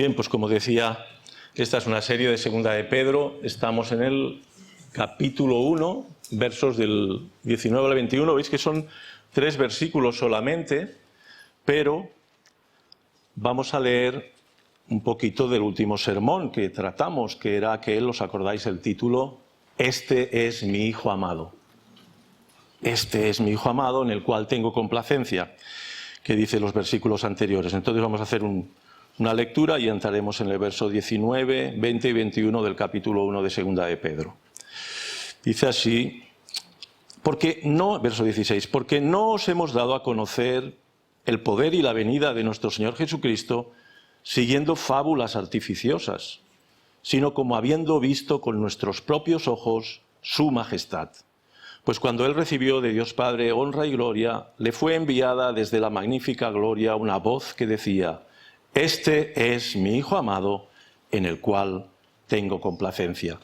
Bien, pues como decía, esta es una serie de Segunda de Pedro. Estamos en el capítulo 1, versos del 19 al 21. Veis que son 3 versículos solamente, pero vamos a leer un poquito del último sermón que tratamos, que era aquel, ¿os acordáis el título? Este es mi Hijo amado. Este es mi Hijo amado en el cual tengo complacencia, que dice los versículos anteriores. Entonces vamos a hacer una lectura y entraremos en el verso 19, 20 y 21 del capítulo 1 de Segunda de Pedro. Dice así, verso 16, porque no os hemos dado a conocer el poder y la venida de nuestro Señor Jesucristo siguiendo fábulas artificiosas, sino como habiendo visto con nuestros propios ojos su majestad. Pues cuando Él recibió de Dios Padre honra y gloria, le fue enviada desde la magnífica gloria una voz que decía, este es mi Hijo amado, en el cual tengo complacencia.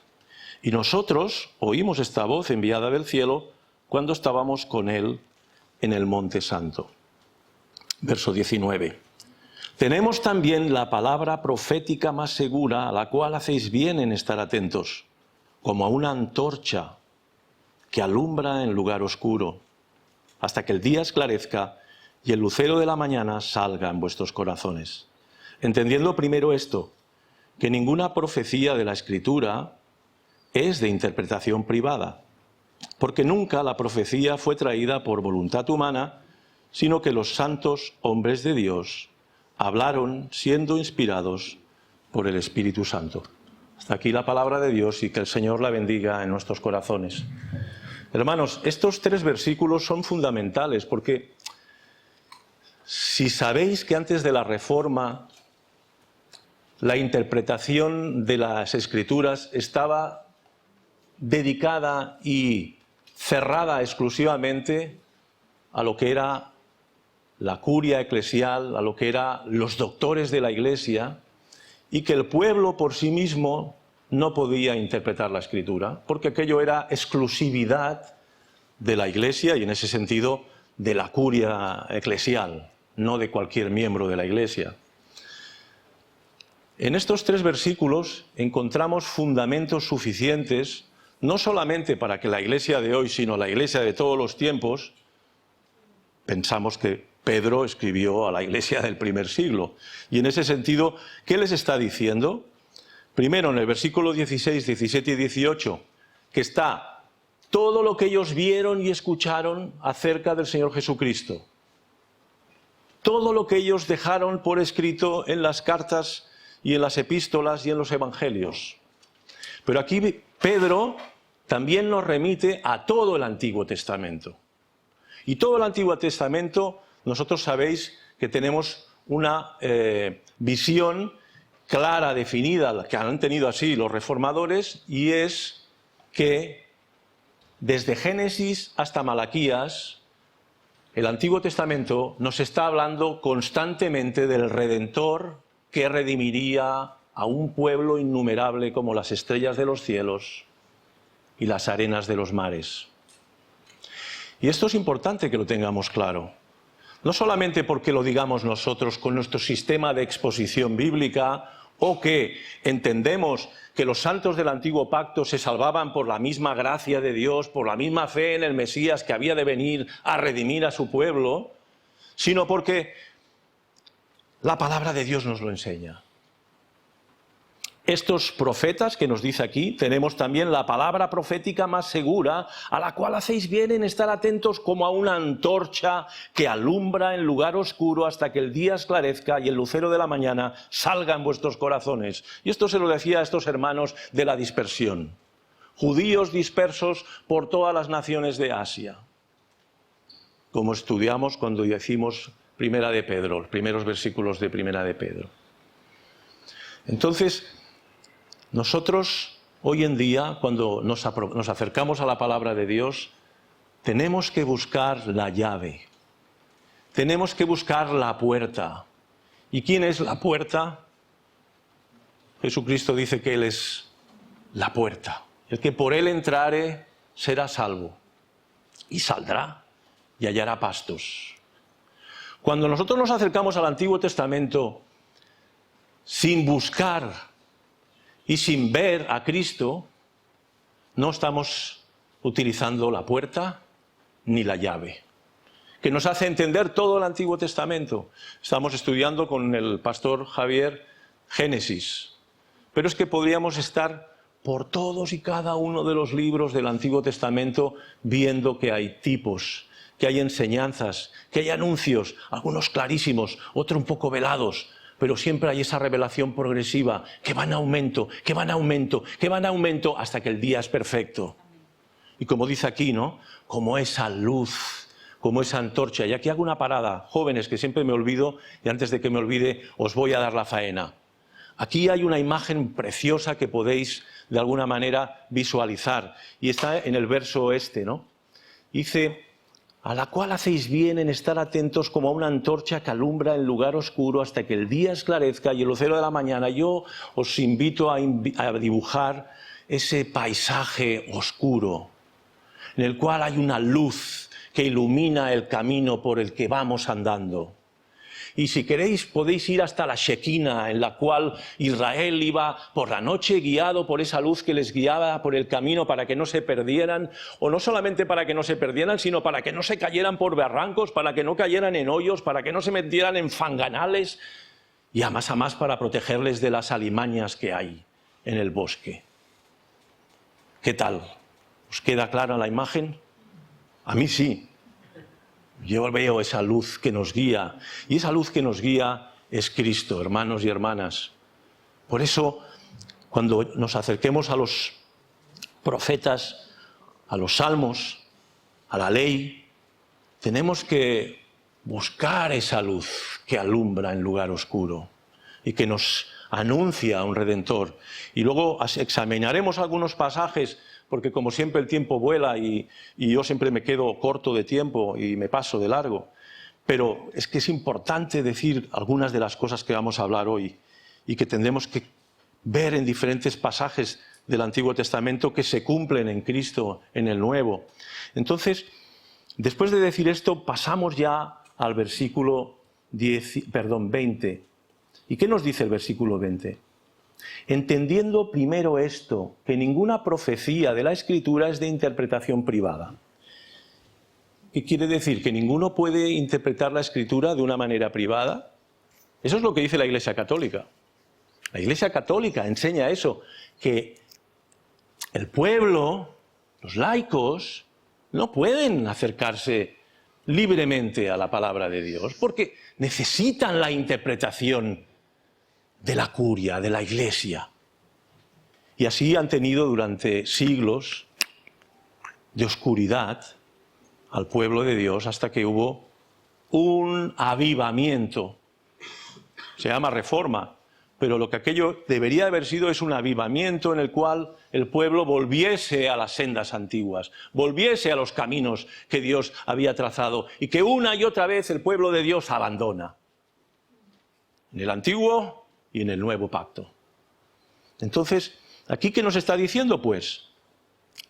Y nosotros oímos esta voz enviada del cielo cuando estábamos con Él en el Monte Santo. Verso 19. Tenemos también la palabra profética más segura, a la cual hacéis bien en estar atentos, como a una antorcha que alumbra en lugar oscuro, hasta que el día esclarezca y el lucero de la mañana salga en vuestros corazones. Entendiendo primero esto, que ninguna profecía de la Escritura es de interpretación privada, porque nunca la profecía fue traída por voluntad humana, sino que los santos hombres de Dios hablaron siendo inspirados por el Espíritu Santo. Hasta aquí la palabra de Dios y que el Señor la bendiga en nuestros corazones. Hermanos, estos 3 versículos son fundamentales porque si sabéis que antes de la Reforma la interpretación de las Escrituras estaba dedicada y cerrada exclusivamente a lo que era la curia eclesial, a lo que eran los doctores de la Iglesia, y que el pueblo por sí mismo no podía interpretar la Escritura, porque aquello era exclusividad de la Iglesia y en ese sentido de la curia eclesial, no de cualquier miembro de la Iglesia. En estos 3 versículos encontramos fundamentos suficientes, no solamente para que la Iglesia de hoy, sino la Iglesia de todos los tiempos, pensamos que Pedro escribió a la Iglesia del primer siglo, y en ese sentido, ¿qué les está diciendo? Primero, en el versículo 16, 17 y 18, que está todo lo que ellos vieron y escucharon acerca del Señor Jesucristo. Todo lo que ellos dejaron por escrito en las cartas y en las epístolas y en los evangelios. Pero aquí Pedro también nos remite a todo el Antiguo Testamento. Y todo el Antiguo Testamento, nosotros sabéis que tenemos una visión clara, definida, que han tenido así los reformadores, y es que desde Génesis hasta Malaquías, el Antiguo Testamento nos está hablando constantemente del Redentor que redimiría a un pueblo innumerable como las estrellas de los cielos y las arenas de los mares. Y esto es importante que lo tengamos claro. No solamente porque lo digamos nosotros con nuestro sistema de exposición bíblica o que entendemos que los santos del Antiguo Pacto se salvaban por la misma gracia de Dios, por la misma fe en el Mesías que había de venir a redimir a su pueblo, sino porque la palabra de Dios nos lo enseña. Estos profetas que nos dice aquí, tenemos también la palabra profética más segura, a la cual hacéis bien en estar atentos como a una antorcha que alumbra en lugar oscuro hasta que el día esclarezca y el lucero de la mañana salga en vuestros corazones. Y esto se lo decía a estos hermanos de la dispersión, judíos dispersos por todas las naciones de Asia, como estudiamos cuando decimos Primera de Pedro, los primeros versículos de Primera de Pedro. Entonces, nosotros hoy en día, cuando nos acercamos a la palabra de Dios, tenemos que buscar la llave, tenemos que buscar la puerta. ¿Y quién es la puerta? Jesucristo dice que Él es la puerta. El que por Él entrare será salvo y saldrá y hallará pastos. Cuando nosotros nos acercamos al Antiguo Testamento, sin buscar y sin ver a Cristo, no estamos utilizando la puerta ni la llave, que nos hace entender todo el Antiguo Testamento. Estamos estudiando con el pastor Javier Génesis, pero es que podríamos estar por todos y cada uno de los libros del Antiguo Testamento viendo que hay tipos, que hay enseñanzas, que hay anuncios, algunos clarísimos, otros un poco velados, pero siempre hay esa revelación progresiva, que va en aumento, que va en aumento, que va en aumento, hasta que el día es perfecto. Y como dice aquí, ¿no? Como esa luz, como esa antorcha. Y aquí hago una parada, jóvenes, que siempre me olvido, y antes de que me olvide, os voy a dar la faena. Aquí hay una imagen preciosa que podéis, de alguna manera, visualizar. Y está en el verso ¿no? Dice: a la cual hacéis bien en estar atentos como a una antorcha que alumbra en lugar oscuro hasta que el día esclarezca y el lucero de la mañana. Yo os invito a dibujar ese paisaje oscuro, en el cual hay una luz que ilumina el camino por el que vamos andando. Y si queréis podéis ir hasta la Shekinah, en la cual Israel iba por la noche guiado por esa luz que les guiaba por el camino para que no se perdieran, o no solamente para que no se perdieran, sino para que no se cayeran por barrancos, para que no cayeran en hoyos, para que no se metieran en fanganales, y a más para protegerles de las alimañas que hay en el bosque. ¿Qué tal? ¿Os queda clara la imagen? A mí sí. Yo veo esa luz que nos guía, y esa luz que nos guía es Cristo, hermanos y hermanas. Por eso, cuando nos acerquemos a los profetas, a los salmos, a la ley, tenemos que buscar esa luz que alumbra en lugar oscuro y que nos anuncia a un Redentor. Y luego examinaremos algunos pasajes, porque como siempre el tiempo vuela y yo siempre me quedo corto de tiempo y me paso de largo. Pero es que es importante decir algunas de las cosas que vamos a hablar hoy y que tendremos que ver en diferentes pasajes del Antiguo Testamento que se cumplen en Cristo, en el Nuevo. Entonces, después de decir esto, pasamos ya al versículo 20. ¿Y qué nos dice el versículo 20? Entendiendo primero esto, que ninguna profecía de la Escritura es de interpretación privada. ¿Qué quiere decir? ¿Que ninguno puede interpretar la Escritura de una manera privada? Eso es lo que dice la Iglesia Católica. La Iglesia Católica enseña eso, que el pueblo, los laicos, no pueden acercarse libremente a la palabra de Dios, porque necesitan la interpretación de la curia, de la Iglesia. Y así han tenido durante siglos de oscuridad al pueblo de Dios hasta que hubo un avivamiento. Se llama reforma, pero lo que aquello debería haber sido es un avivamiento en el cual el pueblo volviese a las sendas antiguas, volviese a los caminos que Dios había trazado y que una y otra vez el pueblo de Dios abandona. En el antiguo y en el nuevo pacto. Entonces, ¿aquí qué nos está diciendo, pues?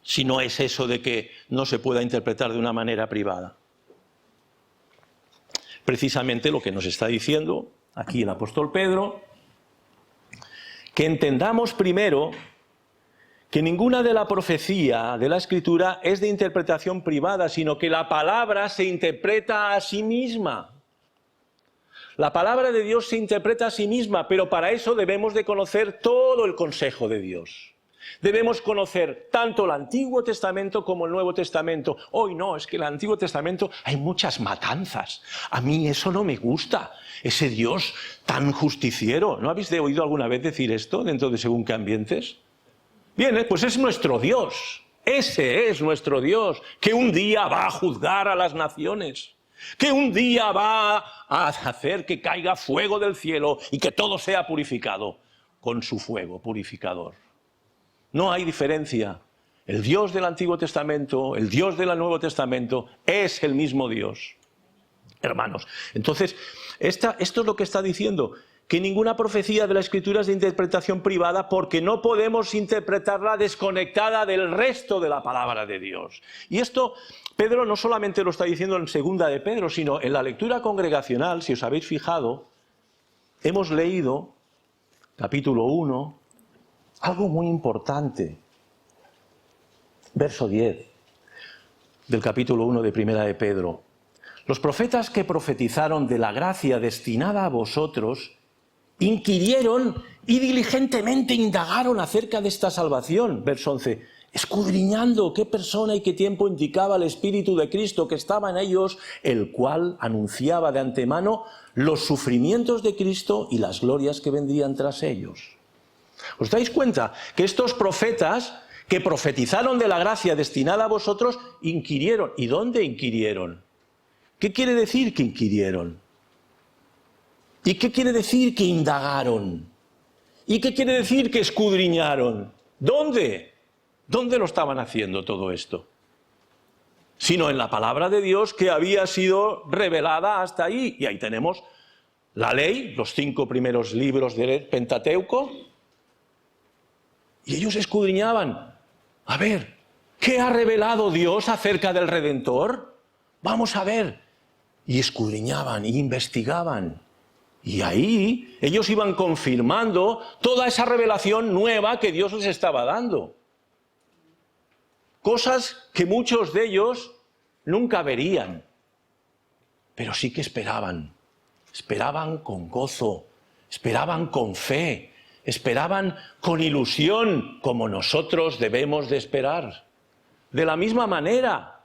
Si no es eso de que no se pueda interpretar de una manera privada. Precisamente lo que nos está diciendo aquí el apóstol Pedro, que entendamos primero que ninguna de la profecía de la Escritura es de interpretación privada, sino que la palabra se interpreta a sí misma. La palabra de Dios se interpreta a sí misma, pero para eso debemos de conocer todo el consejo de Dios. Debemos conocer tanto el Antiguo Testamento como el Nuevo Testamento. Hoy no, es que en el Antiguo Testamento hay muchas matanzas. A mí eso no me gusta, ese Dios tan justiciero. ¿No habéis oído alguna vez decir esto dentro de según qué ambientes? Bien, pues es nuestro Dios. Ese es nuestro Dios, que un día va a juzgar a las naciones. Que un día va a hacer que caiga fuego del cielo y que todo sea purificado con su fuego purificador. No hay diferencia. El Dios del Antiguo Testamento, el Dios del Nuevo Testamento es el mismo Dios. Hermanos, entonces, esto es lo que está diciendo, que ninguna profecía de la Escritura es de interpretación privada porque no podemos interpretarla desconectada del resto de la palabra de Dios. Y esto Pedro no solamente lo está diciendo en segunda de Pedro, sino en la lectura congregacional, si os habéis fijado, hemos leído capítulo 1, algo muy importante. Verso 10 del capítulo 1 de Primera de Pedro. Los profetas que profetizaron de la gracia destinada a vosotros inquirieron y diligentemente indagaron acerca de esta salvación. Verso 11. Escudriñando qué persona y qué tiempo indicaba el Espíritu de Cristo que estaba en ellos, el cual anunciaba de antemano los sufrimientos de Cristo y las glorias que vendrían tras ellos. ¿Os dais cuenta que estos profetas que profetizaron de la gracia destinada a vosotros inquirieron? ¿Y dónde inquirieron? ¿Qué quiere decir que inquirieron? ¿Y qué quiere decir que indagaron? ¿Y qué quiere decir que escudriñaron? ¿Dónde? ¿Dónde lo estaban haciendo todo esto? Sino en la palabra de Dios que había sido revelada hasta ahí. Y ahí tenemos la ley, los 5 primeros libros del Pentateuco. Y ellos escudriñaban. A ver, ¿qué ha revelado Dios acerca del Redentor? Vamos a ver. Y escudriñaban y investigaban. Y ahí ellos iban confirmando toda esa revelación nueva que Dios les estaba dando. Cosas que muchos de ellos nunca verían, pero sí que esperaban. Esperaban con gozo, esperaban con fe, esperaban con ilusión, como nosotros debemos de esperar. De la misma manera,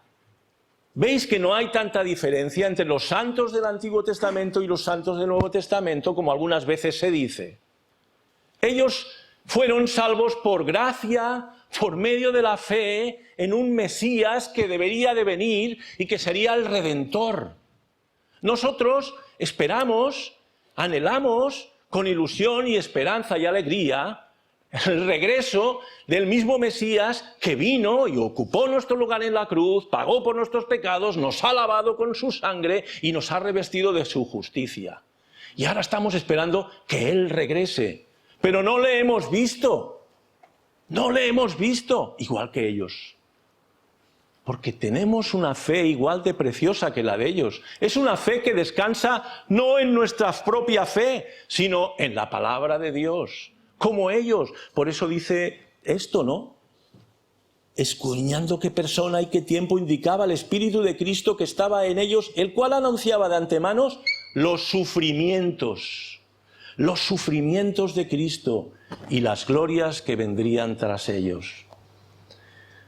¿veis que no hay tanta diferencia entre los santos del Antiguo Testamento y los santos del Nuevo Testamento, como algunas veces se dice? Ellos fueron salvos por gracia, por medio de la fe, en un Mesías que debería de venir y que sería el Redentor. Nosotros esperamos, anhelamos, con ilusión y esperanza y alegría, el regreso del mismo Mesías que vino y ocupó nuestro lugar en la cruz, pagó por nuestros pecados, nos ha lavado con su sangre y nos ha revestido de su justicia. Y ahora estamos esperando que Él regrese. Pero no le hemos visto. No le hemos visto, igual que ellos. Porque tenemos una fe igual de preciosa que la de ellos. Es una fe que descansa no en nuestra propia fe, sino en la palabra de Dios. Como ellos. Por eso dice esto, ¿no? Escudriñando qué persona y qué tiempo indicaba el Espíritu de Cristo que estaba en ellos, el cual anunciaba de antemano los sufrimientos de Cristo y las glorias que vendrían tras ellos.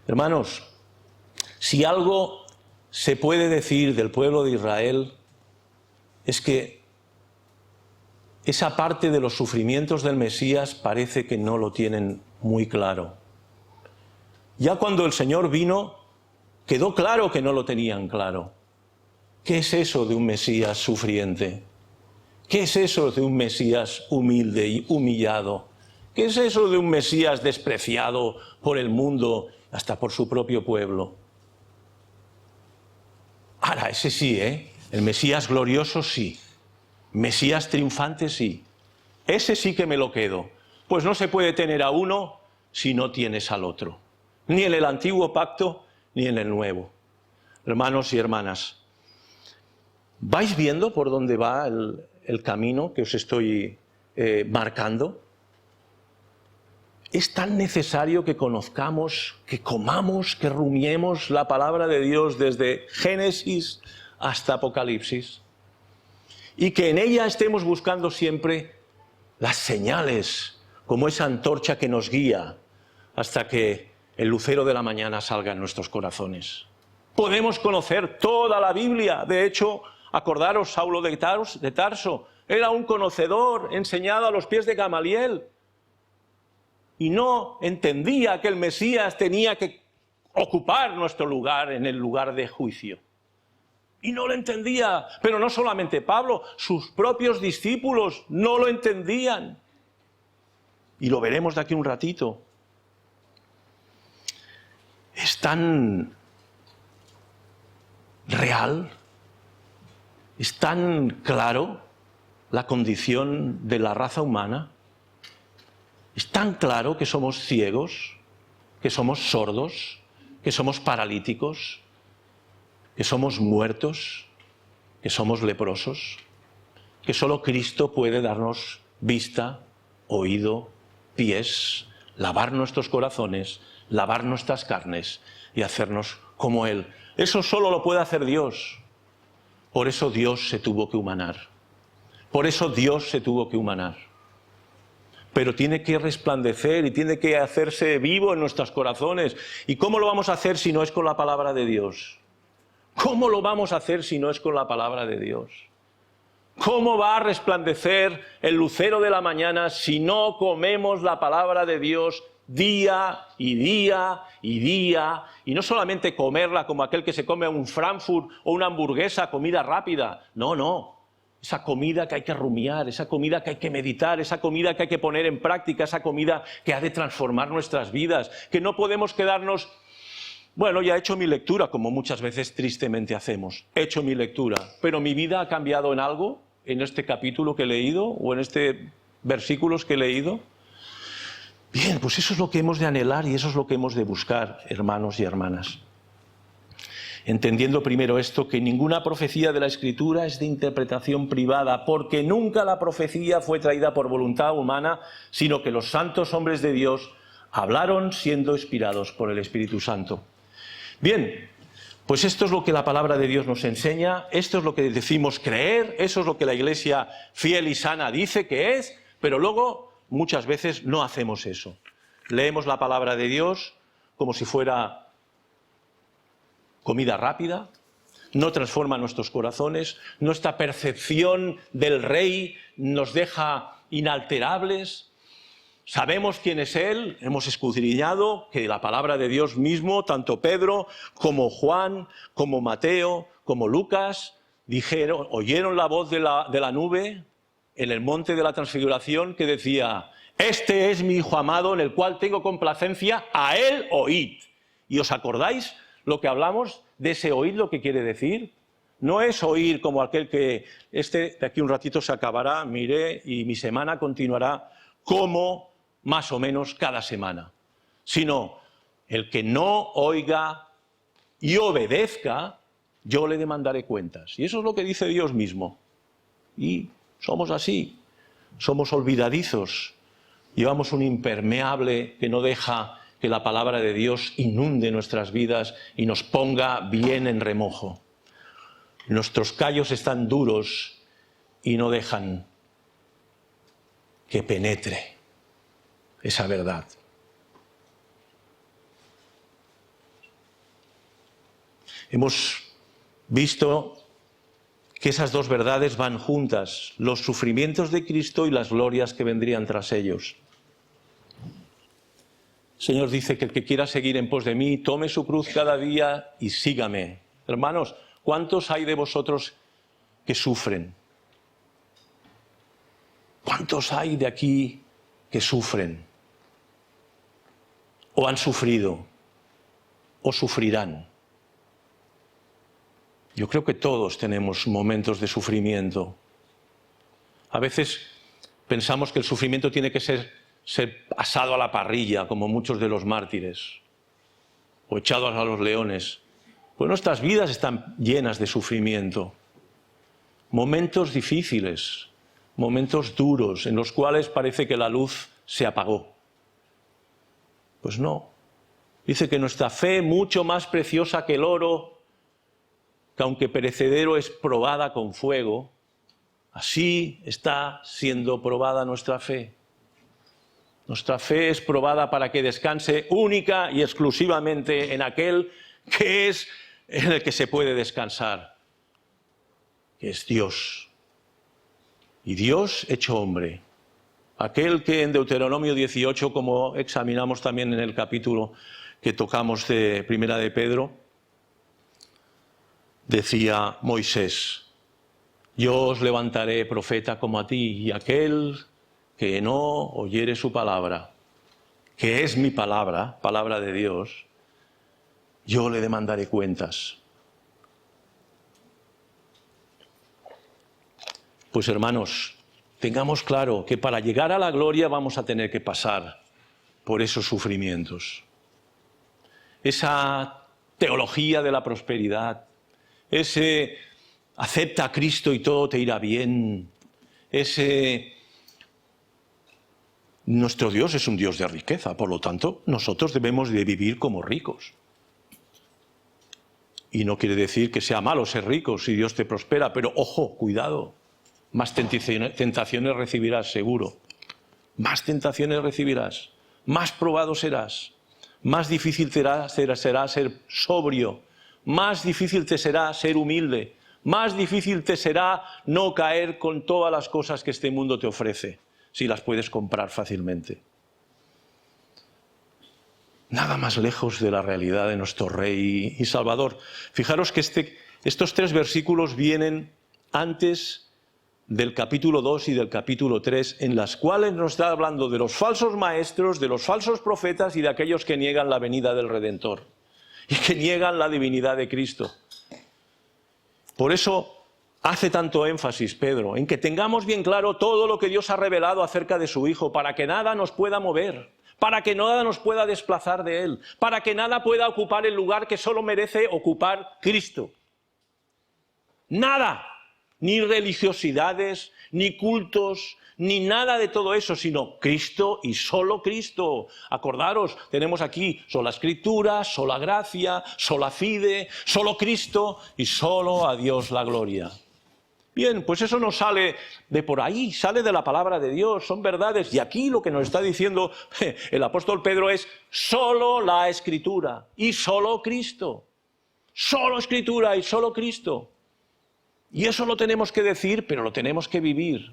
Hermanos, si algo se puede decir del pueblo de Israel es que esa parte de los sufrimientos del Mesías parece que no lo tienen muy claro. Ya cuando el Señor vino, quedó claro que no lo tenían claro. ¿Qué es eso de un Mesías sufriente? ¿Qué es eso de un Mesías humilde y humillado? ¿Qué es eso de un Mesías despreciado por el mundo, hasta por su propio pueblo? Ahora, ese sí, el Mesías glorioso sí. Mesías triunfante sí. Ese sí que me lo quedo. Pues no se puede tener a uno si no tienes al otro. Ni en el antiguo pacto, ni en el nuevo. Hermanos y hermanas, ¿vais viendo por dónde va el camino que os estoy marcando? Es tan necesario que conozcamos, que comamos, que rumiemos la palabra de Dios desde Génesis hasta Apocalipsis y que en ella estemos buscando siempre las señales, como esa antorcha que nos guía hasta que el lucero de la mañana salga en nuestros corazones. Podemos conocer toda la Biblia. De hecho, acordaros, Saulo de Tarso era un conocedor enseñado a los pies de Gamaliel. Y no entendía que el Mesías tenía que ocupar nuestro lugar en el lugar de juicio. Y no lo entendía, pero no solamente Pablo, sus propios discípulos no lo entendían. Y lo veremos de aquí un ratito. Es tan real, es tan claro la condición de la raza humana. Es tan claro que somos ciegos, que somos sordos, que somos paralíticos, que somos muertos, que somos leprosos, que solo Cristo puede darnos vista, oído, pies, lavar nuestros corazones, lavar nuestras carnes y hacernos como Él. Eso solo lo puede hacer Dios. Por eso Dios se tuvo que humanar. Por eso Dios se tuvo que humanar. Pero tiene que resplandecer y tiene que hacerse vivo en nuestros corazones. ¿Y cómo lo vamos a hacer si no es con la palabra de Dios? ¿Cómo lo vamos a hacer si no es con la palabra de Dios? ¿Cómo va a resplandecer el lucero de la mañana si no comemos la palabra de Dios día y día y día? Y no solamente comerla como aquel que se come un Frankfurt o una hamburguesa, comida rápida. No, no. Esa comida que hay que rumiar, esa comida que hay que meditar, esa comida que hay que poner en práctica, esa comida que ha de transformar nuestras vidas, que no podemos quedarnos, bueno, ya he hecho mi lectura, como muchas veces tristemente hacemos, he hecho mi lectura, pero mi vida ha cambiado en algo, en este capítulo que he leído, o en estos versículos que he leído. Bien, pues eso es lo que hemos de anhelar y eso es lo que hemos de buscar, hermanos y hermanas. Entendiendo primero esto, que ninguna profecía de la Escritura es de interpretación privada, porque nunca la profecía fue traída por voluntad humana, sino que los santos hombres de Dios hablaron siendo inspirados por el Espíritu Santo. Bien, pues esto es lo que la palabra de Dios nos enseña, esto es lo que decimos creer, eso es lo que la Iglesia fiel y sana dice que es, pero luego muchas veces no hacemos eso. Leemos la palabra de Dios como si fuera comida rápida, no transforma nuestros corazones, nuestra percepción del Rey nos deja inalterables. Sabemos quién es Él, hemos escudriñado que la palabra de Dios mismo, tanto Pedro como Juan, como Mateo, como Lucas, oyeron la voz de la nube en el monte de la transfiguración que decía: este es mi Hijo amado en el cual tengo complacencia, a Él oíd. ¿Y os acordáis lo que hablamos de ese oír, lo que quiere decir? No es oír como aquel que de aquí un ratito se acabará, miré, y mi semana continuará como más o menos cada semana, sino el que no oiga y obedezca, yo le demandaré cuentas. Y eso es lo que dice Dios mismo. Y somos así, somos olvidadizos, llevamos un impermeable que no deja que la palabra de Dios inunde nuestras vidas y nos ponga bien en remojo. Nuestros callos están duros y no dejan que penetre esa verdad. Hemos visto que esas dos verdades van juntas, los sufrimientos de Cristo y las glorias que vendrían tras ellos. El Señor dice que el que quiera seguir en pos de mí, tome su cruz cada día y sígame. Hermanos, ¿cuántos hay de vosotros que sufren? ¿Cuántos hay de aquí que sufren? ¿O han sufrido? ¿O sufrirán? Yo creo que todos tenemos momentos de sufrimiento. A veces pensamos que el sufrimiento tiene que ser asado a la parrilla, como muchos de los mártires, o echados a los leones. Pues nuestras vidas están llenas de sufrimiento. Momentos difíciles, momentos duros, en los cuales parece que la luz se apagó. Pues no. Dice que nuestra fe, mucho más preciosa que el oro, que aunque perecedero es probada con fuego, así está siendo probada nuestra fe. Nuestra fe es probada para que descanse única y exclusivamente en aquel que es en el que se puede descansar, que es Dios. Y Dios hecho hombre. Aquel que en Deuteronomio 18, como examinamos también en el capítulo que tocamos de Primera de Pedro, decía Moisés: yo os levantaré profeta como a ti, y aquel que no oyere su palabra, que es mi palabra, palabra de Dios, yo le demandaré cuentas. Pues hermanos, tengamos claro que para llegar a la gloria vamos a tener que pasar por esos sufrimientos. Esa teología de la prosperidad, ese acepta a Cristo y todo te irá bien, ese Nuestro Dios es un Dios de riqueza, por lo tanto, nosotros debemos de vivir como ricos. Y no quiere decir que sea malo ser rico si Dios te prospera, pero ojo, cuidado, más tentaciones recibirás seguro. Más tentaciones recibirás, más probado serás, más difícil será ser sobrio, más difícil te será ser humilde, más difícil te será no caer con todas las cosas que este mundo te ofrece, si las puedes comprar fácilmente. Nada más lejos de la realidad de nuestro Rey y Salvador. Fijaros que estos 3 versículos vienen antes del capítulo 2 y del capítulo 3, en las cuales nos está hablando de los falsos maestros, de los falsos profetas y de aquellos que niegan la venida del Redentor y que niegan la divinidad de Cristo. Por eso hace tanto énfasis Pedro en que tengamos bien claro todo lo que Dios ha revelado acerca de su Hijo, para que nada nos pueda mover, para que nada nos pueda desplazar de Él, para que nada pueda ocupar el lugar que solo merece ocupar Cristo. Nada. Ni religiosidades, ni cultos, ni nada de todo eso, sino Cristo y solo Cristo. Acordaros, tenemos aquí sola Escritura, sola gracia, sola fide, solo Cristo y solo a Dios la gloria. Bien, pues eso no sale de por ahí, sale de la palabra de Dios, son verdades. Y aquí lo que nos está diciendo el apóstol Pedro es solo la Escritura y solo Cristo. Solo Escritura y solo Cristo. Y eso lo tenemos que decir, pero lo tenemos que vivir.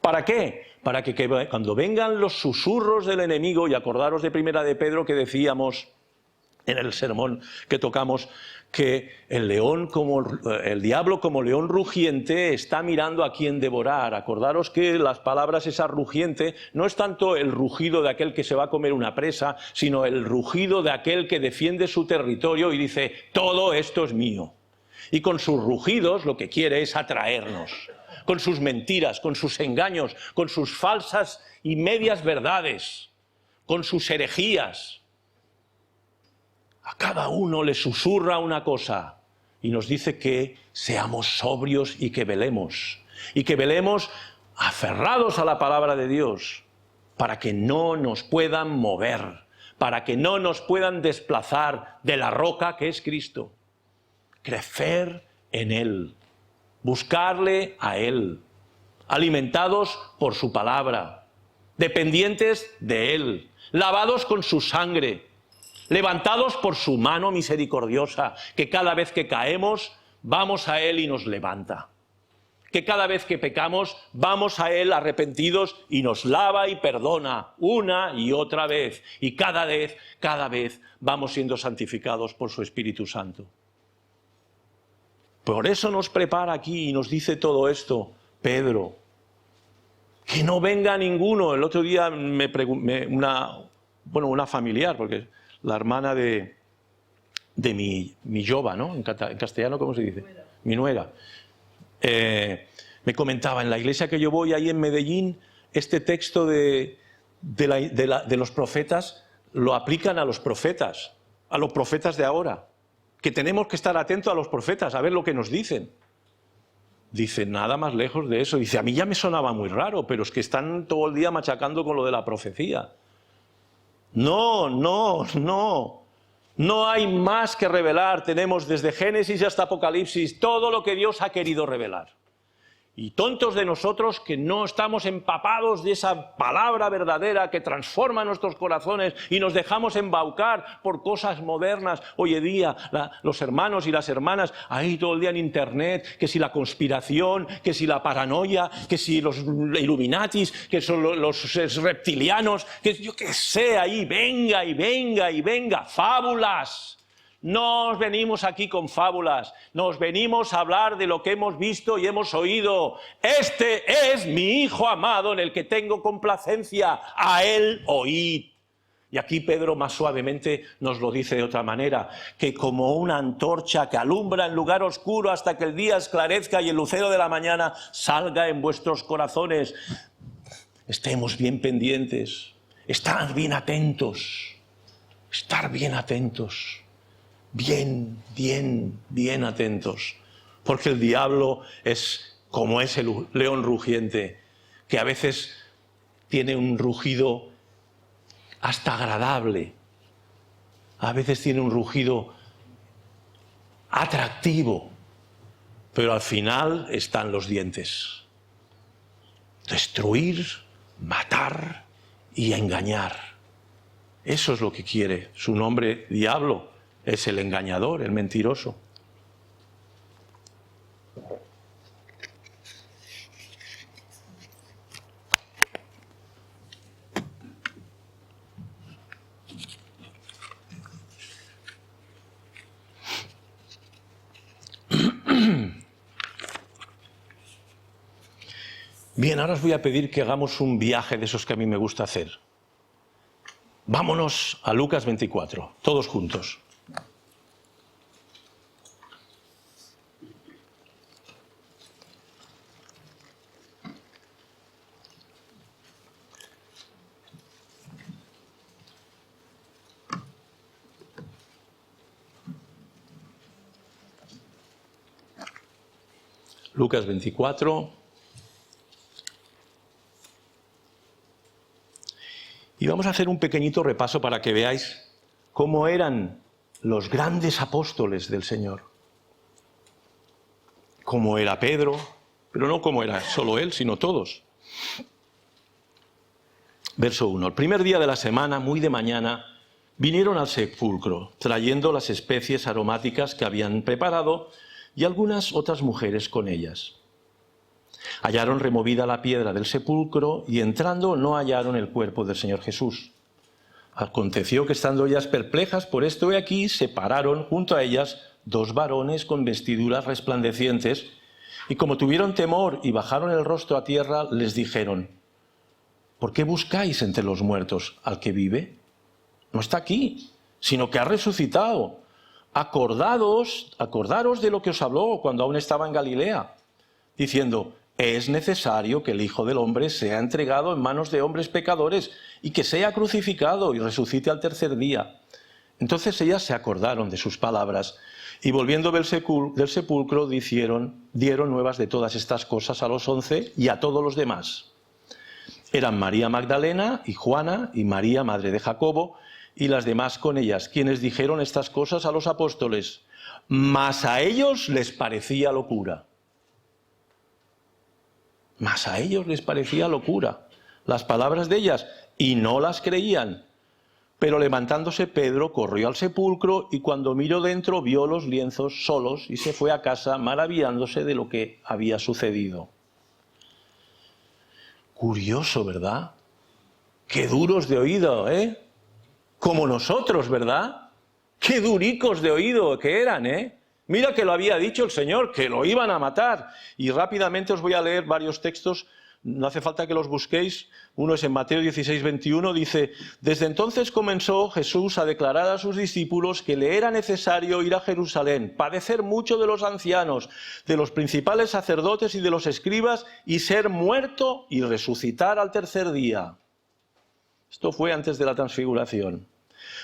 ¿Para qué? Para que cuando vengan los susurros del enemigo, y acordaros de Primera de Pedro que decíamos en el sermón que tocamos, que el diablo como león rugiente está mirando a quién devorar. Acordaros que las palabras esa rugiente no es tanto el rugido de aquel que se va a comer una presa, sino el rugido de aquel que defiende su territorio y dice, todo esto es mío. Y con sus rugidos lo que quiere es atraernos, con sus mentiras, con sus engaños, con sus falsas y medias verdades, con sus herejías. A cada uno le susurra una cosa y nos dice que seamos sobrios y que velemos aferrados a la palabra de Dios, para que no nos puedan mover, para que no nos puedan desplazar de la roca que es Cristo. Crecer en Él, buscarle a Él, alimentados por su palabra, dependientes de Él, lavados con su sangre, levantados por su mano misericordiosa, que cada vez que caemos vamos a Él y nos levanta. Que cada vez que pecamos vamos a Él arrepentidos y nos lava y perdona una y otra vez. Y cada vez vamos siendo santificados por su Espíritu Santo. Por eso nos prepara aquí y nos dice todo esto, Pedro. Que no venga ninguno. El otro día una familiar, porque la hermana de mi yoba, ¿no? En castellano, ¿cómo se dice? Mi nuera. Me comentaba, en la iglesia que yo voy ahí en Medellín, este texto de los profetas lo aplican a los profetas de ahora. Que tenemos que estar atentos a los profetas, a ver lo que nos dicen. Dice, nada más lejos de eso. Dice, a mí ya me sonaba muy raro, pero es que están todo el día machacando con lo de la profecía. No hay más que revelar. Tenemos desde Génesis hasta Apocalipsis todo lo que Dios ha querido revelar. Y tontos de nosotros que no estamos empapados de esa palabra verdadera que transforma nuestros corazones y nos dejamos embaucar por cosas modernas. Hoy en día los hermanos y las hermanas ahí todo el día en internet, que si la conspiración, que si la paranoia, que si los Illuminatis, que son los reptilianos, que yo qué sé, ahí venga, fábulas. No os venimos aquí con fábulas, nos venimos a hablar de lo que hemos visto y hemos oído. Este es mi Hijo amado en el que tengo complacencia, a Él oíd. Y aquí Pedro más suavemente nos lo dice de otra manera, que como una antorcha que alumbra en lugar oscuro hasta que el día esclarezca y el lucero de la mañana salga en vuestros corazones. Estemos bien pendientes, estar bien atentos, bien atentos, porque el diablo es como ese león rugiente que a veces tiene un rugido hasta agradable. A veces tiene un rugido atractivo, pero al final están los dientes. Destruir, matar y engañar. Eso es lo que quiere. Su nombre, diablo, es el engañador, el mentiroso. Bien, ahora os voy a pedir que hagamos un viaje de esos que a mí me gusta hacer. Vámonos a Lucas 24, todos juntos. Lucas 24. Y vamos a hacer un pequeñito repaso para que veáis cómo eran los grandes apóstoles del Señor. Cómo era Pedro, pero no como era solo él, sino todos. Verso 1. El primer día de la semana, muy de mañana, vinieron al sepulcro, trayendo las especies aromáticas que habían preparado y algunas otras mujeres con ellas. Hallaron removida la piedra del sepulcro y entrando no hallaron el cuerpo del Señor Jesús. Aconteció que estando ellas perplejas por esto, he aquí se pararon junto a ellas dos varones con vestiduras resplandecientes, y como tuvieron temor y bajaron el rostro a tierra, les dijeron: ¿por qué buscáis entre los muertos al que vive? No está aquí, sino que ha resucitado. Acordaros de lo que os habló cuando aún estaba en Galilea, diciendo: es necesario que el Hijo del Hombre sea entregado en manos de hombres pecadores y que sea crucificado y resucite al tercer día. Entonces ellas se acordaron de sus palabras y volviendo del sepulcro dieron nuevas de todas estas cosas a los 11 y a todos los demás. Eran María Magdalena y Juana y María, madre de Jacobo, y las demás con ellas, quienes dijeron estas cosas a los apóstoles, mas a ellos les parecía locura. Mas a ellos les parecía locura las palabras de ellas, y no las creían. Pero levantándose Pedro corrió al sepulcro, y cuando miró dentro vio los lienzos solos, y se fue a casa maravillándose de lo que había sucedido. Curioso, ¿verdad? Qué duros de oído, ¿eh? Como nosotros, ¿verdad? Qué duricos de oído que eran, ¿eh? Mira que lo había dicho el Señor, que lo iban a matar. Y rápidamente os voy a leer varios textos, no hace falta que los busquéis. Uno es en Mateo 16, 21, dice: desde entonces comenzó Jesús a declarar a sus discípulos que le era necesario ir a Jerusalén, padecer mucho de los ancianos, de los principales sacerdotes y de los escribas, y ser muerto y resucitar al tercer día. Esto fue antes de la transfiguración.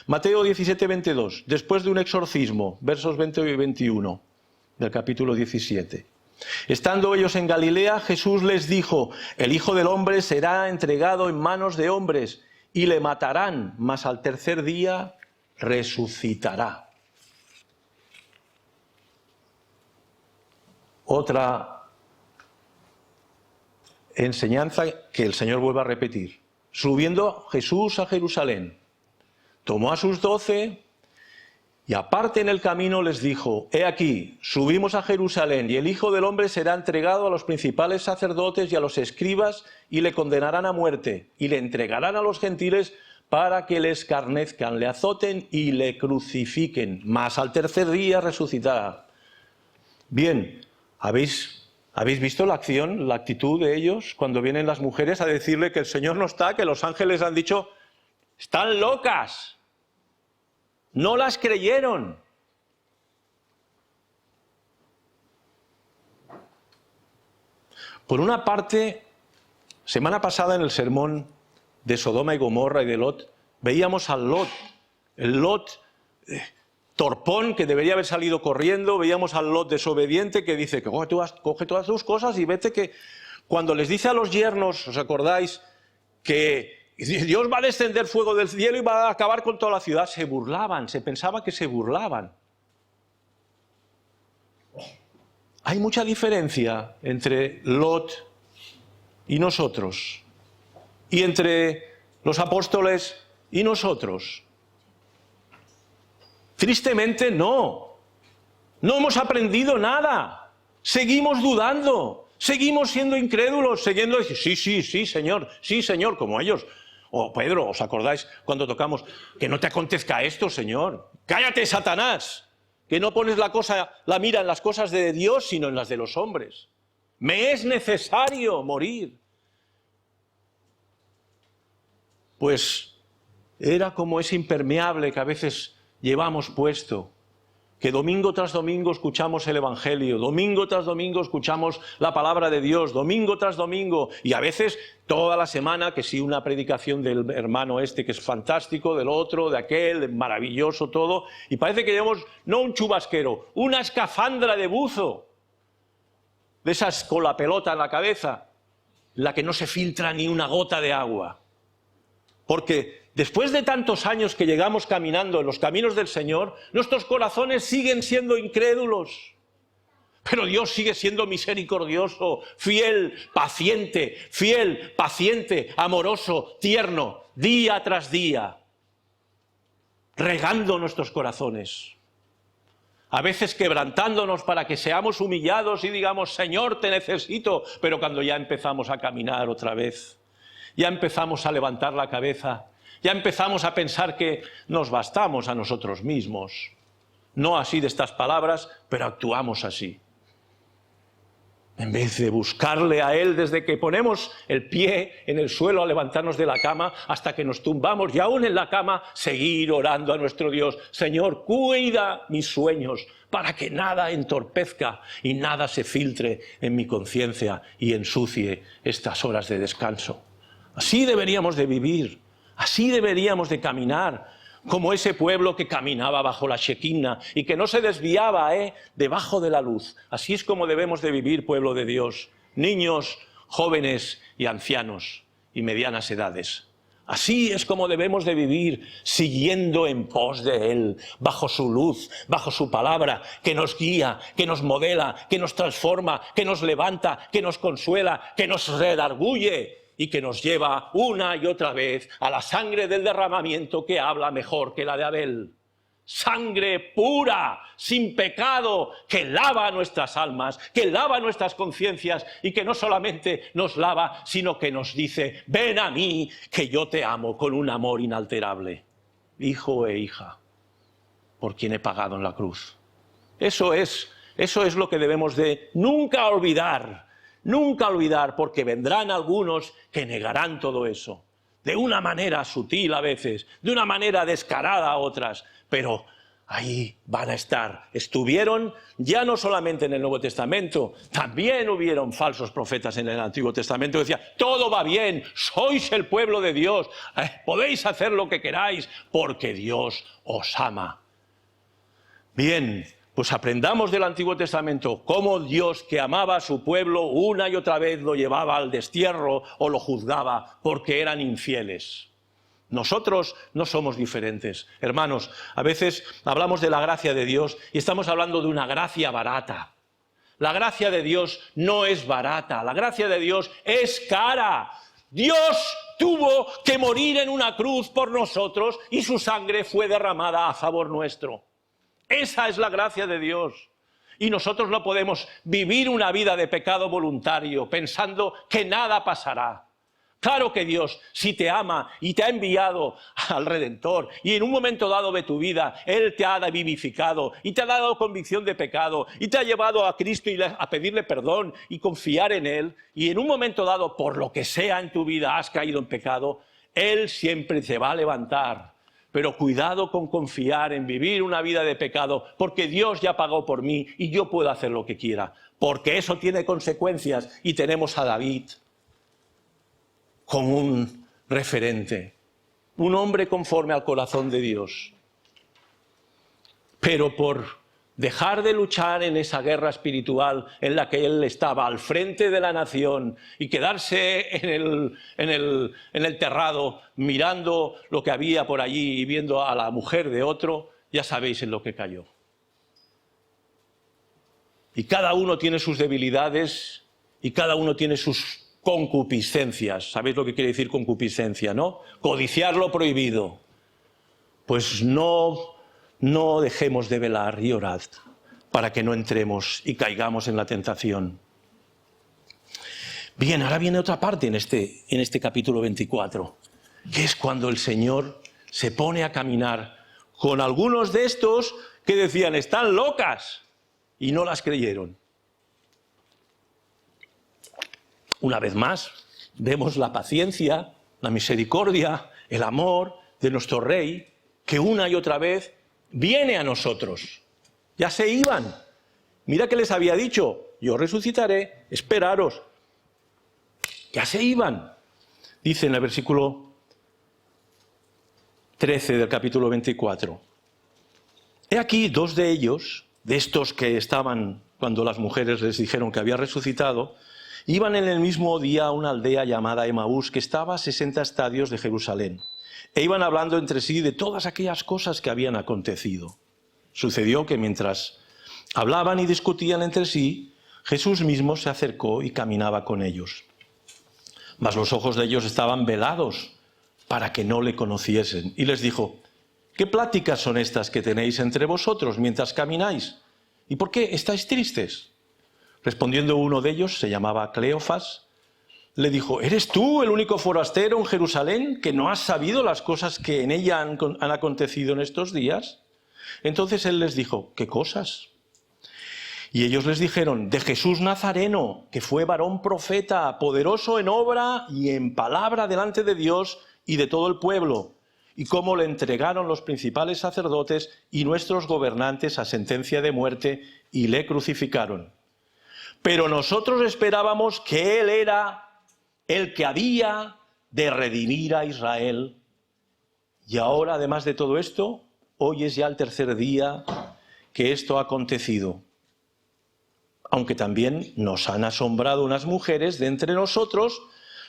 Mateo 17, 22, después de un exorcismo, versos 20 y 21 del capítulo 17. Estando ellos en Galilea, Jesús les dijo: el Hijo del Hombre será entregado en manos de hombres y le matarán, mas al tercer día resucitará. Otra enseñanza que el Señor vuelve a repetir. Subiendo Jesús a Jerusalén, tomó a sus 12 y aparte en el camino les dijo: he aquí, subimos a Jerusalén y el Hijo del Hombre será entregado a los principales sacerdotes y a los escribas y le condenarán a muerte y le entregarán a los gentiles para que le escarnezcan, le azoten y le crucifiquen, mas al tercer día resucitará. Bien, ¿habéis visto la acción, la actitud de ellos cuando vienen las mujeres a decirle que el Señor no está, que los ángeles han dicho: están locas? No las creyeron. Por una parte, semana pasada en el sermón de Sodoma y Gomorra y de Lot, veíamos al Lot, el Lot torpón que debería haber salido corriendo, veíamos al Lot desobediente que dice que coge todas tus cosas y vete, que cuando les dice a los yernos, ¿os acordáis? que Dios va a descender fuego del cielo y va a acabar con toda la ciudad. Se burlaban, se pensaba que se burlaban. Hay mucha diferencia entre Lot y nosotros, y entre los apóstoles y nosotros. Tristemente no hemos aprendido nada, seguimos dudando, seguimos siendo incrédulos, siguiendo diciendo, sí, Señor, como ellos. O Pedro, ¿os acordáis cuando tocamos? Que no te acontezca esto, Señor. Cállate, Satanás, que no pones la mira en las cosas de Dios, sino en las de los hombres. Me es necesario morir. Pues era como ese impermeable que a veces llevamos puesto, que domingo tras domingo escuchamos el Evangelio, domingo tras domingo escuchamos la palabra de Dios, domingo tras domingo, y a veces toda la semana, que sí, una predicación del hermano este que es fantástico, del otro, de aquel, maravilloso todo, y parece que llevamos no un chubasquero, una escafandra de buzo, de esas con la pelota en la cabeza, en la que no se filtra ni una gota de agua. Porque después de tantos años que llegamos caminando en los caminos del Señor, nuestros corazones siguen siendo incrédulos. Pero Dios sigue siendo misericordioso, fiel, paciente, amoroso, tierno, día tras día, regando nuestros corazones. A veces quebrantándonos para que seamos humillados y digamos, Señor, te necesito, pero cuando ya empezamos a caminar otra vez, ya empezamos a levantar la cabeza, ya empezamos a pensar que nos bastamos a nosotros mismos. No así de estas palabras, pero actuamos así. En vez de buscarle a Él desde que ponemos el pie en el suelo a levantarnos de la cama hasta que nos tumbamos y aún en la cama seguir orando a nuestro Dios. Señor, cuida mis sueños para que nada entorpezca y nada se filtre en mi conciencia y ensucie estas horas de descanso. Así deberíamos de vivir, así deberíamos de caminar, como ese pueblo que caminaba bajo la Shekinah y que no se desviaba debajo de la luz. Así es como debemos de vivir, pueblo de Dios, niños, jóvenes y ancianos y medianas edades. Así es como debemos de vivir, siguiendo en pos de Él, bajo su luz, bajo su palabra, que nos guía, que nos modela, que nos transforma, que nos levanta, que nos consuela, que nos redarguye y que nos lleva una y otra vez a la sangre del derramamiento que habla mejor que la de Abel. Sangre pura, sin pecado, que lava nuestras almas, que lava nuestras conciencias y que no solamente nos lava, sino que nos dice, ven a mí, que yo te amo con un amor inalterable. Hijo e hija, por quien he pagado en la cruz. Eso es lo que debemos de nunca olvidar, porque vendrán algunos que negarán todo eso, de una manera sutil a veces, de una manera descarada a otras, pero ahí van a estar. Estuvieron ya no solamente en el Nuevo Testamento, también hubieron falsos profetas en el Antiguo Testamento que decían, todo va bien, sois el pueblo de Dios, podéis hacer lo que queráis, porque Dios os ama. Bien, pues aprendamos del Antiguo Testamento cómo Dios, que amaba a su pueblo, una y otra vez lo llevaba al destierro o lo juzgaba porque eran infieles. Nosotros no somos diferentes. Hermanos, a veces hablamos de la gracia de Dios y estamos hablando de una gracia barata. La gracia de Dios no es barata, la gracia de Dios es cara. Dios tuvo que morir en una cruz por nosotros y su sangre fue derramada a favor nuestro. Esa es la gracia de Dios. Y nosotros no podemos vivir una vida de pecado voluntario pensando que nada pasará. Claro que Dios, si te ama y te ha enviado al Redentor y en un momento dado de tu vida Él te ha vivificado y te ha dado convicción de pecado y te ha llevado a Cristo y a pedirle perdón y confiar en Él, y en un momento dado, por lo que sea en tu vida, has caído en pecado, Él siempre te va a levantar. Pero cuidado con confiar en vivir una vida de pecado, porque Dios ya pagó por mí y yo puedo hacer lo que quiera, porque eso tiene consecuencias. Y tenemos a David como un referente, un hombre conforme al corazón de Dios. Pero por dejar de luchar en esa guerra espiritual en la que él estaba al frente de la nación y quedarse en el terrado mirando lo que había por allí y viendo a la mujer de otro, ya sabéis en lo que cayó. Y cada uno tiene sus debilidades y cada uno tiene sus concupiscencias. ¿Sabéis lo que quiere decir concupiscencia, no? Codiciar lo prohibido. Pues no dejemos de velar y orad para que no entremos y caigamos en la tentación. Bien, ahora viene otra parte en este capítulo 24, que es cuando el Señor se pone a caminar con algunos de estos que decían, están locas, y no las creyeron. Una vez más, vemos la paciencia, la misericordia, el amor de nuestro Rey, que una y otra vez viene a nosotros. Ya se iban. Mira que les había dicho, yo resucitaré, esperaros. Ya se iban. Dice en el versículo 13 del capítulo 24. He aquí dos de ellos, de estos que estaban cuando las mujeres les dijeron que había resucitado, iban en el mismo día a una aldea llamada Emaús, que estaba a 60 estadios de Jerusalén. E iban hablando entre sí de todas aquellas cosas que habían acontecido. Sucedió que mientras hablaban y discutían entre sí, Jesús mismo se acercó y caminaba con ellos. Mas los ojos de ellos estaban velados para que no le conociesen. Y les dijo, ¿qué pláticas son estas que tenéis entre vosotros mientras camináis? ¿Y por qué estáis tristes? Respondiendo uno de ellos, se llamaba Cleofas, le dijo, ¿eres tú el único forastero en Jerusalén que no has sabido las cosas que en ella han acontecido en estos días? Entonces él les dijo, ¿qué cosas? Y ellos les dijeron, de Jesús Nazareno, que fue varón profeta, poderoso en obra y en palabra delante de Dios y de todo el pueblo, y cómo le entregaron los principales sacerdotes y nuestros gobernantes a sentencia de muerte y le crucificaron. Pero nosotros esperábamos que él era el que había de redimir a Israel. Y ahora, además de todo esto, hoy es ya el tercer día que esto ha acontecido. Aunque también nos han asombrado unas mujeres de entre nosotros,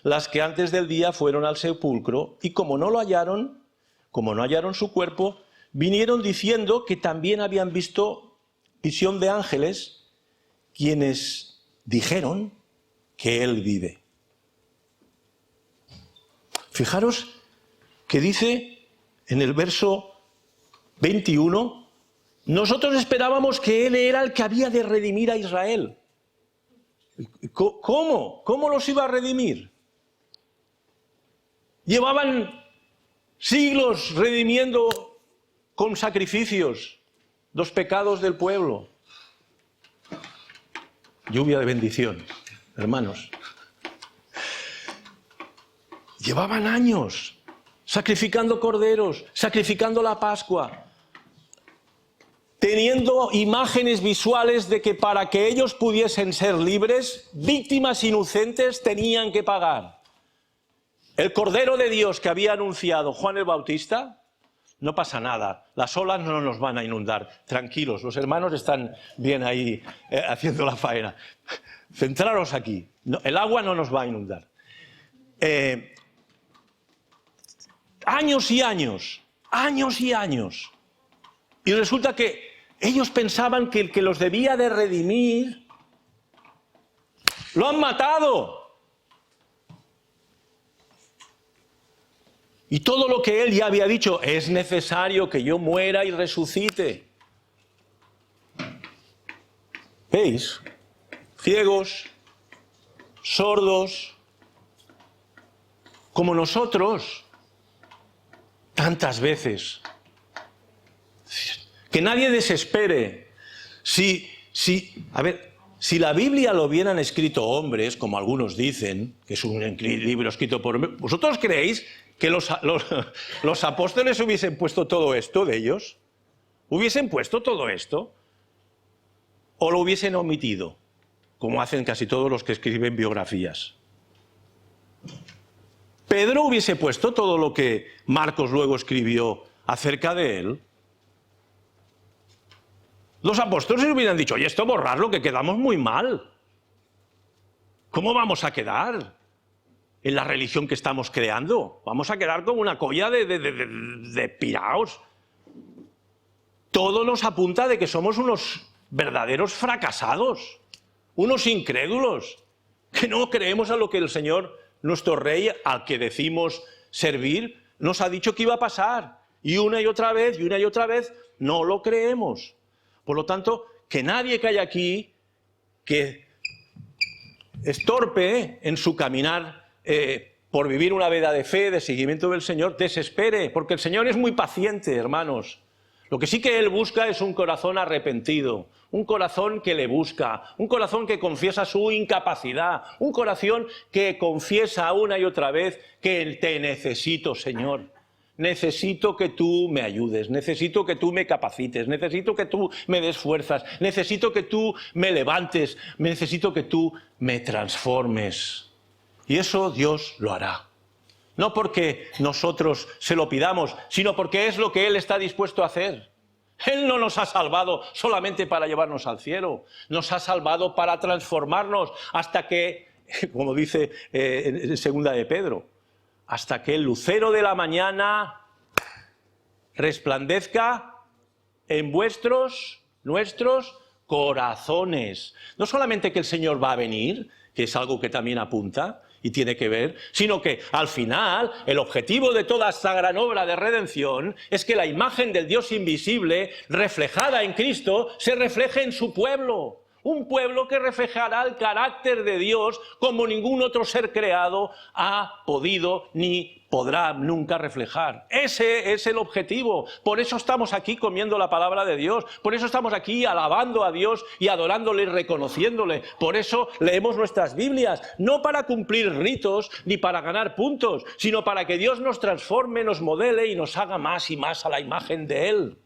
las que antes del día fueron al sepulcro, y como no hallaron su cuerpo, vinieron diciendo que también habían visto visión de ángeles, quienes dijeron que él vive. Fijaros que dice en el verso 21, nosotros esperábamos que él era el que había de redimir a Israel. ¿Cómo? ¿Cómo los iba a redimir? Llevaban siglos redimiendo con sacrificios los pecados del pueblo. Lluvia de bendición, hermanos. Llevaban años sacrificando corderos, sacrificando la Pascua, teniendo imágenes visuales de que para que ellos pudiesen ser libres, víctimas inocentes tenían que pagar. El Cordero de Dios que había anunciado Juan el Bautista, no pasa nada, las olas no nos van a inundar, tranquilos, los hermanos están bien ahí haciendo la faena. Centraros aquí, no, el agua no nos va a inundar. Años y años, años y años. Y resulta que ellos pensaban que el que los debía de redimir, lo han matado. Y todo lo que él ya había dicho, es necesario que yo muera y resucite. ¿Veis? Ciegos, sordos, como nosotros, tantas veces. Que nadie desespere. Si la Biblia lo hubieran escrito hombres, como algunos dicen, que es un libro escrito por hombres, ¿vosotros creéis que los apóstoles hubiesen puesto todo esto de ellos? ¿Hubiesen puesto todo esto? ¿O lo hubiesen omitido? Como hacen casi todos los que escriben biografías. ¿Pedro hubiese puesto todo lo que Marcos luego escribió acerca de él? Los apóstoles hubieran dicho, oye, esto borrarlo, que quedamos muy mal. ¿Cómo vamos a quedar en la religión que estamos creando? Vamos a quedar como una colla de piraos. Todo nos apunta de que somos unos verdaderos fracasados, unos incrédulos, que no creemos a lo que el Señor, nuestro Rey, al que decimos servir, nos ha dicho que iba a pasar. Y una y otra vez, no lo creemos. Por lo tanto, que nadie que haya aquí, que es torpe en su caminar por vivir una vida de fe, de seguimiento del Señor, desespere, porque el Señor es muy paciente, hermanos. Lo que sí que Él busca es un corazón arrepentido, un corazón que le busca, un corazón que confiesa su incapacidad, un corazón que confiesa una y otra vez que te necesito, Señor. Necesito que tú me ayudes, necesito que tú me capacites, necesito que tú me des fuerzas, necesito que tú me levantes, necesito que tú me transformes. Y eso Dios lo hará. No porque nosotros se lo pidamos, sino porque es lo que Él está dispuesto a hacer. Él no nos ha salvado solamente para llevarnos al cielo, nos ha salvado para transformarnos hasta que, como dice en segunda de Pedro, hasta que el lucero de la mañana resplandezca en nuestros corazones. No solamente que el Señor va a venir, que es algo que también apunta y tiene que ver, sino que al final el objetivo de toda esta gran obra de redención es que la imagen del Dios invisible reflejada en Cristo se refleje en su pueblo. Un pueblo que reflejará el carácter de Dios como ningún otro ser creado ha podido ni podrá nunca reflejar. Ese es el objetivo. Por eso estamos aquí comiendo la palabra de Dios. Por eso estamos aquí alabando a Dios y adorándole y reconociéndole. Por eso leemos nuestras Biblias. No para cumplir ritos ni para ganar puntos, sino para que Dios nos transforme, nos modele y nos haga más y más a la imagen de Él.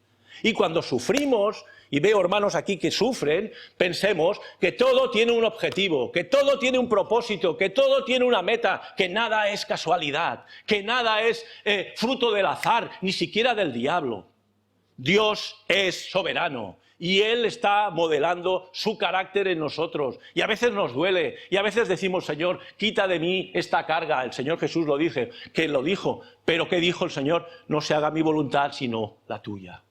Y cuando sufrimos, y veo hermanos aquí que sufren, pensemos que todo tiene un objetivo, que todo tiene un propósito, que todo tiene una meta, que nada es casualidad, que nada es fruto del azar, ni siquiera del diablo. Dios es soberano y Él está modelando su carácter en nosotros. Y a veces nos duele, y a veces decimos, Señor, quita de mí esta carga. El Señor Jesús lo dijo, pero ¿qué dijo el Señor? No se haga mi voluntad, sino la tuya.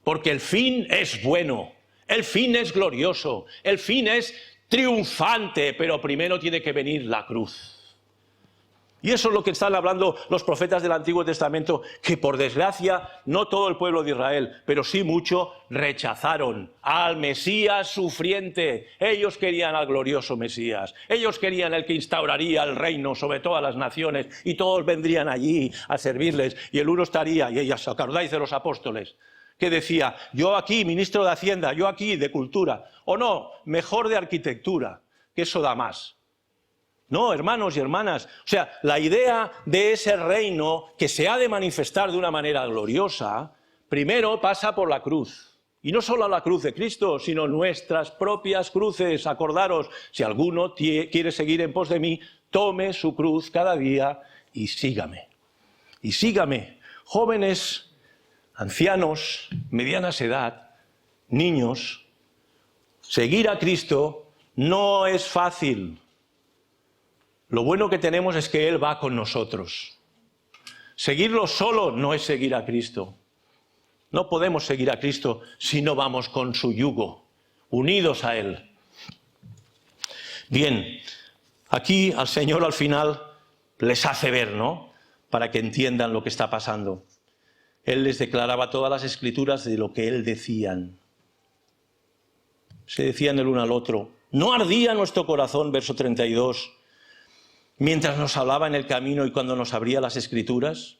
Porque el fin es bueno, el fin es glorioso, el fin es triunfante, pero primero tiene que venir la cruz. Y eso es lo que están hablando los profetas del Antiguo Testamento, que por desgracia no todo el pueblo de Israel, pero sí mucho, rechazaron al Mesías sufriente. Ellos querían al glorioso Mesías, ellos querían el que instauraría el reino sobre todas las naciones y todos vendrían allí a servirles y el uno estaría, y ellas, ¿os acordáis de los apóstoles? Que decía, yo aquí, ministro de Hacienda, yo aquí, de Cultura, o no, mejor de Arquitectura, que eso da más. No, hermanos y hermanas, o sea, la idea de ese reino que se ha de manifestar de una manera gloriosa, primero pasa por la cruz. Y no solo la cruz de Cristo, sino nuestras propias cruces. Acordaros, si alguno quiere seguir en pos de mí, tome su cruz cada día y sígame. Y sígame, jóvenes, ancianos, medianas edad, niños, seguir a Cristo no es fácil. Lo bueno que tenemos es que Él va con nosotros. Seguirlo solo no es seguir a Cristo. No podemos seguir a Cristo si no vamos con su yugo, unidos a Él. Bien, aquí al Señor al final les hace ver, ¿no? Para que entiendan lo que está pasando. Él les declaraba todas las escrituras de lo que Él decían. Se decían el uno al otro. ¿No ardía nuestro corazón, verso 32, mientras nos hablaba en el camino y cuando nos abría las escrituras?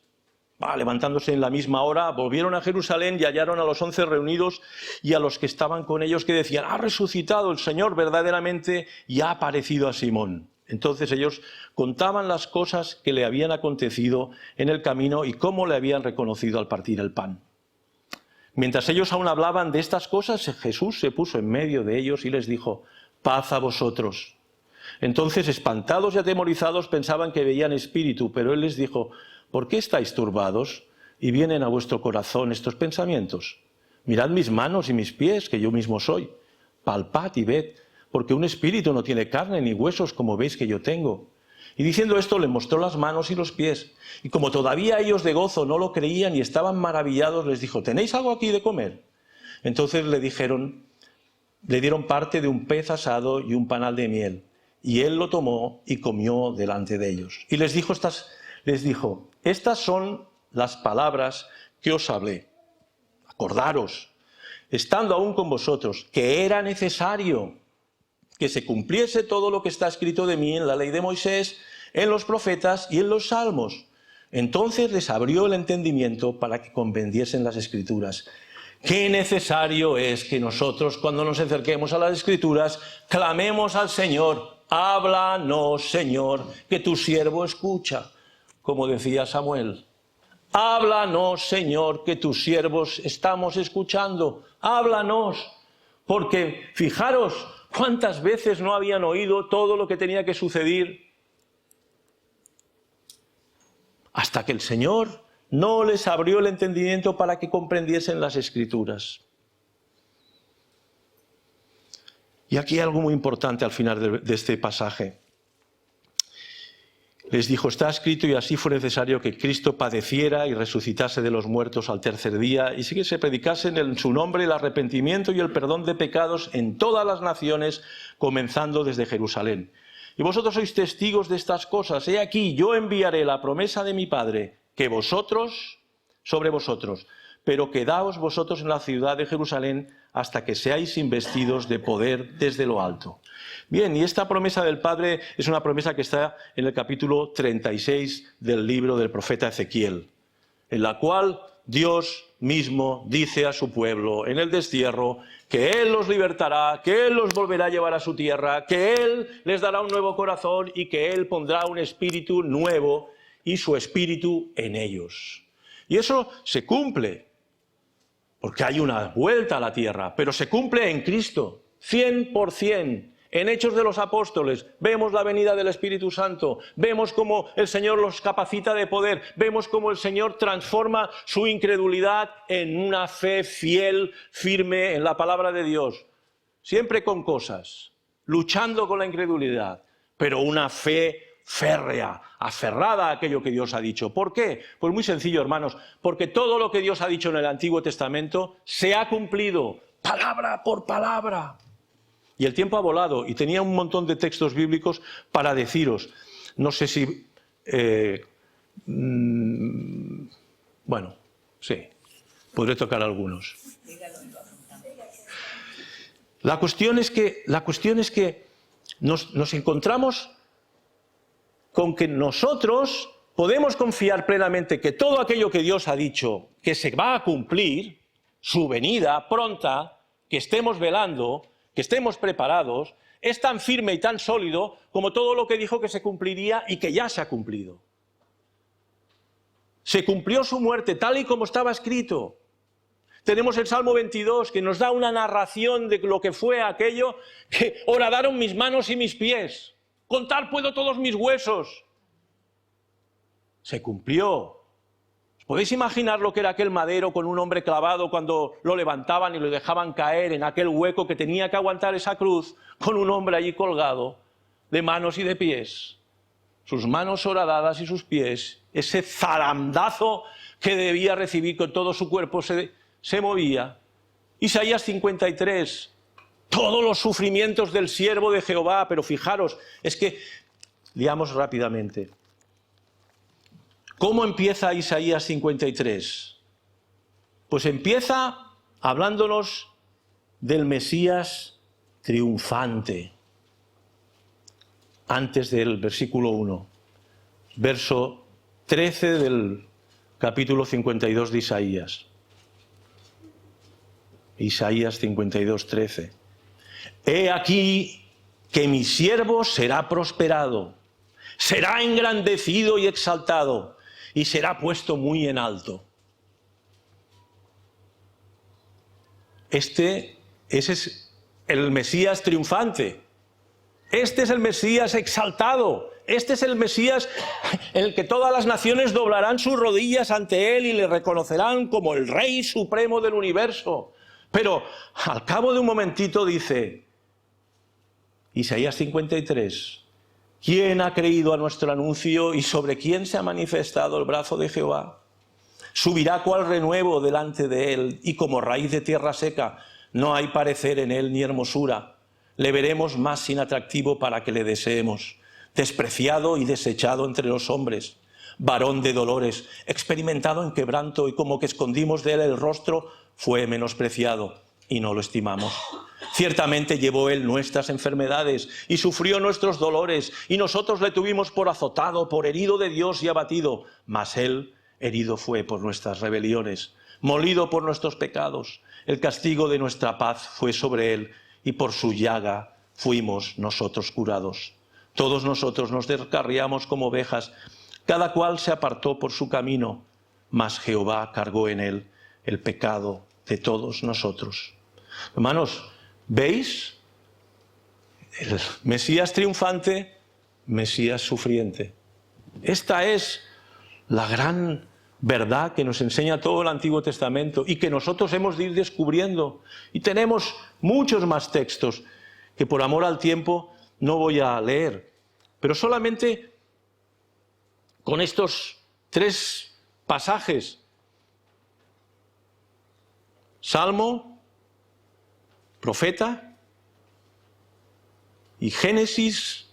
Levantándose en la misma hora, volvieron a Jerusalén y hallaron a los 11 reunidos y a los que estaban con ellos que decían, ha resucitado el Señor verdaderamente y ha aparecido a Simón. Entonces ellos contaban las cosas que le habían acontecido en el camino y cómo le habían reconocido al partir el pan. Mientras ellos aún hablaban de estas cosas, Jesús se puso en medio de ellos y les dijo, paz a vosotros. Entonces, espantados y atemorizados, pensaban que veían espíritu, pero Él les dijo, ¿por qué estáis turbados y vienen a vuestro corazón estos pensamientos? Mirad mis manos y mis pies, que yo mismo soy. Palpad y ved, porque un espíritu no tiene carne ni huesos como veis que yo tengo. Y diciendo esto le mostró las manos y los pies. Y como todavía ellos de gozo no lo creían y estaban maravillados, les dijo, ¿tenéis algo aquí de comer? Entonces le dieron parte de un pez asado y un panal de miel. Y él lo tomó y comió delante de ellos. Y les dijo, estas son las palabras que os hablé. Acordaros, estando aún con vosotros, que era necesario que se cumpliese todo lo que está escrito de mí en la ley de Moisés, en los profetas y en los salmos. Entonces les abrió el entendimiento para que comprendiesen las Escrituras. Qué necesario es que nosotros, cuando nos acerquemos a las Escrituras, clamemos al Señor, háblanos, Señor, que tu siervo escucha, como decía Samuel. Háblanos, Señor, que tus siervos estamos escuchando, háblanos, porque fijaros cuántas veces no habían oído todo lo que tenía que suceder, hasta que el Señor no les abrió el entendimiento para que comprendiesen las Escrituras. Y aquí hay algo muy importante al final de este pasaje. Les dijo, está escrito y así fue necesario que Cristo padeciera y resucitase de los muertos al tercer día y que se predicasen en su nombre el arrepentimiento y el perdón de pecados en todas las naciones, comenzando desde Jerusalén. Y vosotros sois testigos de estas cosas. He aquí, yo enviaré la promesa de mi Padre, que sobre vosotros, pero quedaos vosotros en la ciudad de Jerusalén hasta que seáis investidos de poder desde lo alto. Bien, y esta promesa del Padre es una promesa que está en el capítulo 36 del libro del profeta Ezequiel, en la cual Dios mismo dice a su pueblo en el destierro que Él los libertará, que Él los volverá a llevar a su tierra, que Él les dará un nuevo corazón y que Él pondrá un espíritu nuevo y su espíritu en ellos. Y eso se cumple, porque hay una vuelta a la tierra, pero se cumple en Cristo, 100%. En Hechos de los Apóstoles vemos la venida del Espíritu Santo, vemos cómo el Señor los capacita de poder, vemos cómo el Señor transforma su incredulidad en una fe fiel, firme en la palabra de Dios, siempre con cosas, luchando con la incredulidad, pero una fe férrea, aferrada a aquello que Dios ha dicho. ¿Por qué? Pues muy sencillo, hermanos, porque todo lo que Dios ha dicho en el Antiguo Testamento se ha cumplido, palabra por palabra. Y el tiempo ha volado y tenía un montón de textos bíblicos para deciros. No sé si... bueno, sí, podré tocar algunos. La cuestión es que nos encontramos con que nosotros podemos confiar plenamente que todo aquello que Dios ha dicho que se va a cumplir, su venida pronta, que estemos velando, que estemos preparados, es tan firme y tan sólido como todo lo que dijo que se cumpliría y que ya se ha cumplido. Se cumplió su muerte tal y como estaba escrito. Tenemos el Salmo 22 que nos da una narración de lo que fue aquello que horadaron mis manos y mis pies. Contar puedo todos mis huesos. Se cumplió. ¿Podéis imaginar lo que era aquel madero con un hombre clavado cuando lo levantaban y lo dejaban caer en aquel hueco que tenía que aguantar esa cruz con un hombre allí colgado de manos y de pies? Sus manos horadadas y sus pies, ese zarandazo que debía recibir con todo su cuerpo se movía. Isaías 53, todos los sufrimientos del siervo de Jehová, pero fijaros, es que, leamos rápidamente. ¿Cómo empieza Isaías 53? Pues empieza hablándonos del Mesías triunfante. Antes del versículo 1, verso 13 del capítulo 52 de Isaías. Isaías 52, 13. He aquí que mi siervo será prosperado, será engrandecido y exaltado, y será puesto muy en alto. Ese es el Mesías triunfante. Este es el Mesías exaltado. Este es el Mesías en el que todas las naciones doblarán sus rodillas ante él y le reconocerán como el Rey Supremo del universo. Pero al cabo de un momentito dice, Isaías 53, ¿quién ha creído a nuestro anuncio y sobre quién se ha manifestado el brazo de Jehová? Subirá cual renuevo delante de él y como raíz de tierra seca, no hay parecer en él ni hermosura. Le veremos más inatractivo para que le deseemos, despreciado y desechado entre los hombres, varón de dolores, experimentado en quebranto y como que escondimos de él el rostro, fue menospreciado y no lo estimamos. Ciertamente llevó él nuestras enfermedades y sufrió nuestros dolores y nosotros le tuvimos por azotado, por herido de Dios y abatido, mas él herido fue por nuestras rebeliones, molido por nuestros pecados. El castigo de nuestra paz fue sobre él y por su llaga fuimos nosotros curados. Todos nosotros nos descarriamos como ovejas, cada cual se apartó por su camino, mas Jehová cargó en él el pecado de todos nosotros. Hermanos, ¿veis? El Mesías triunfante, Mesías sufriente. Esta es la gran verdad que nos enseña todo el Antiguo Testamento y que nosotros hemos de ir descubriendo. Y tenemos muchos más textos que por amor al tiempo no voy a leer. Pero solamente con estos 3 pasajes, Salmo, Profeta y Génesis,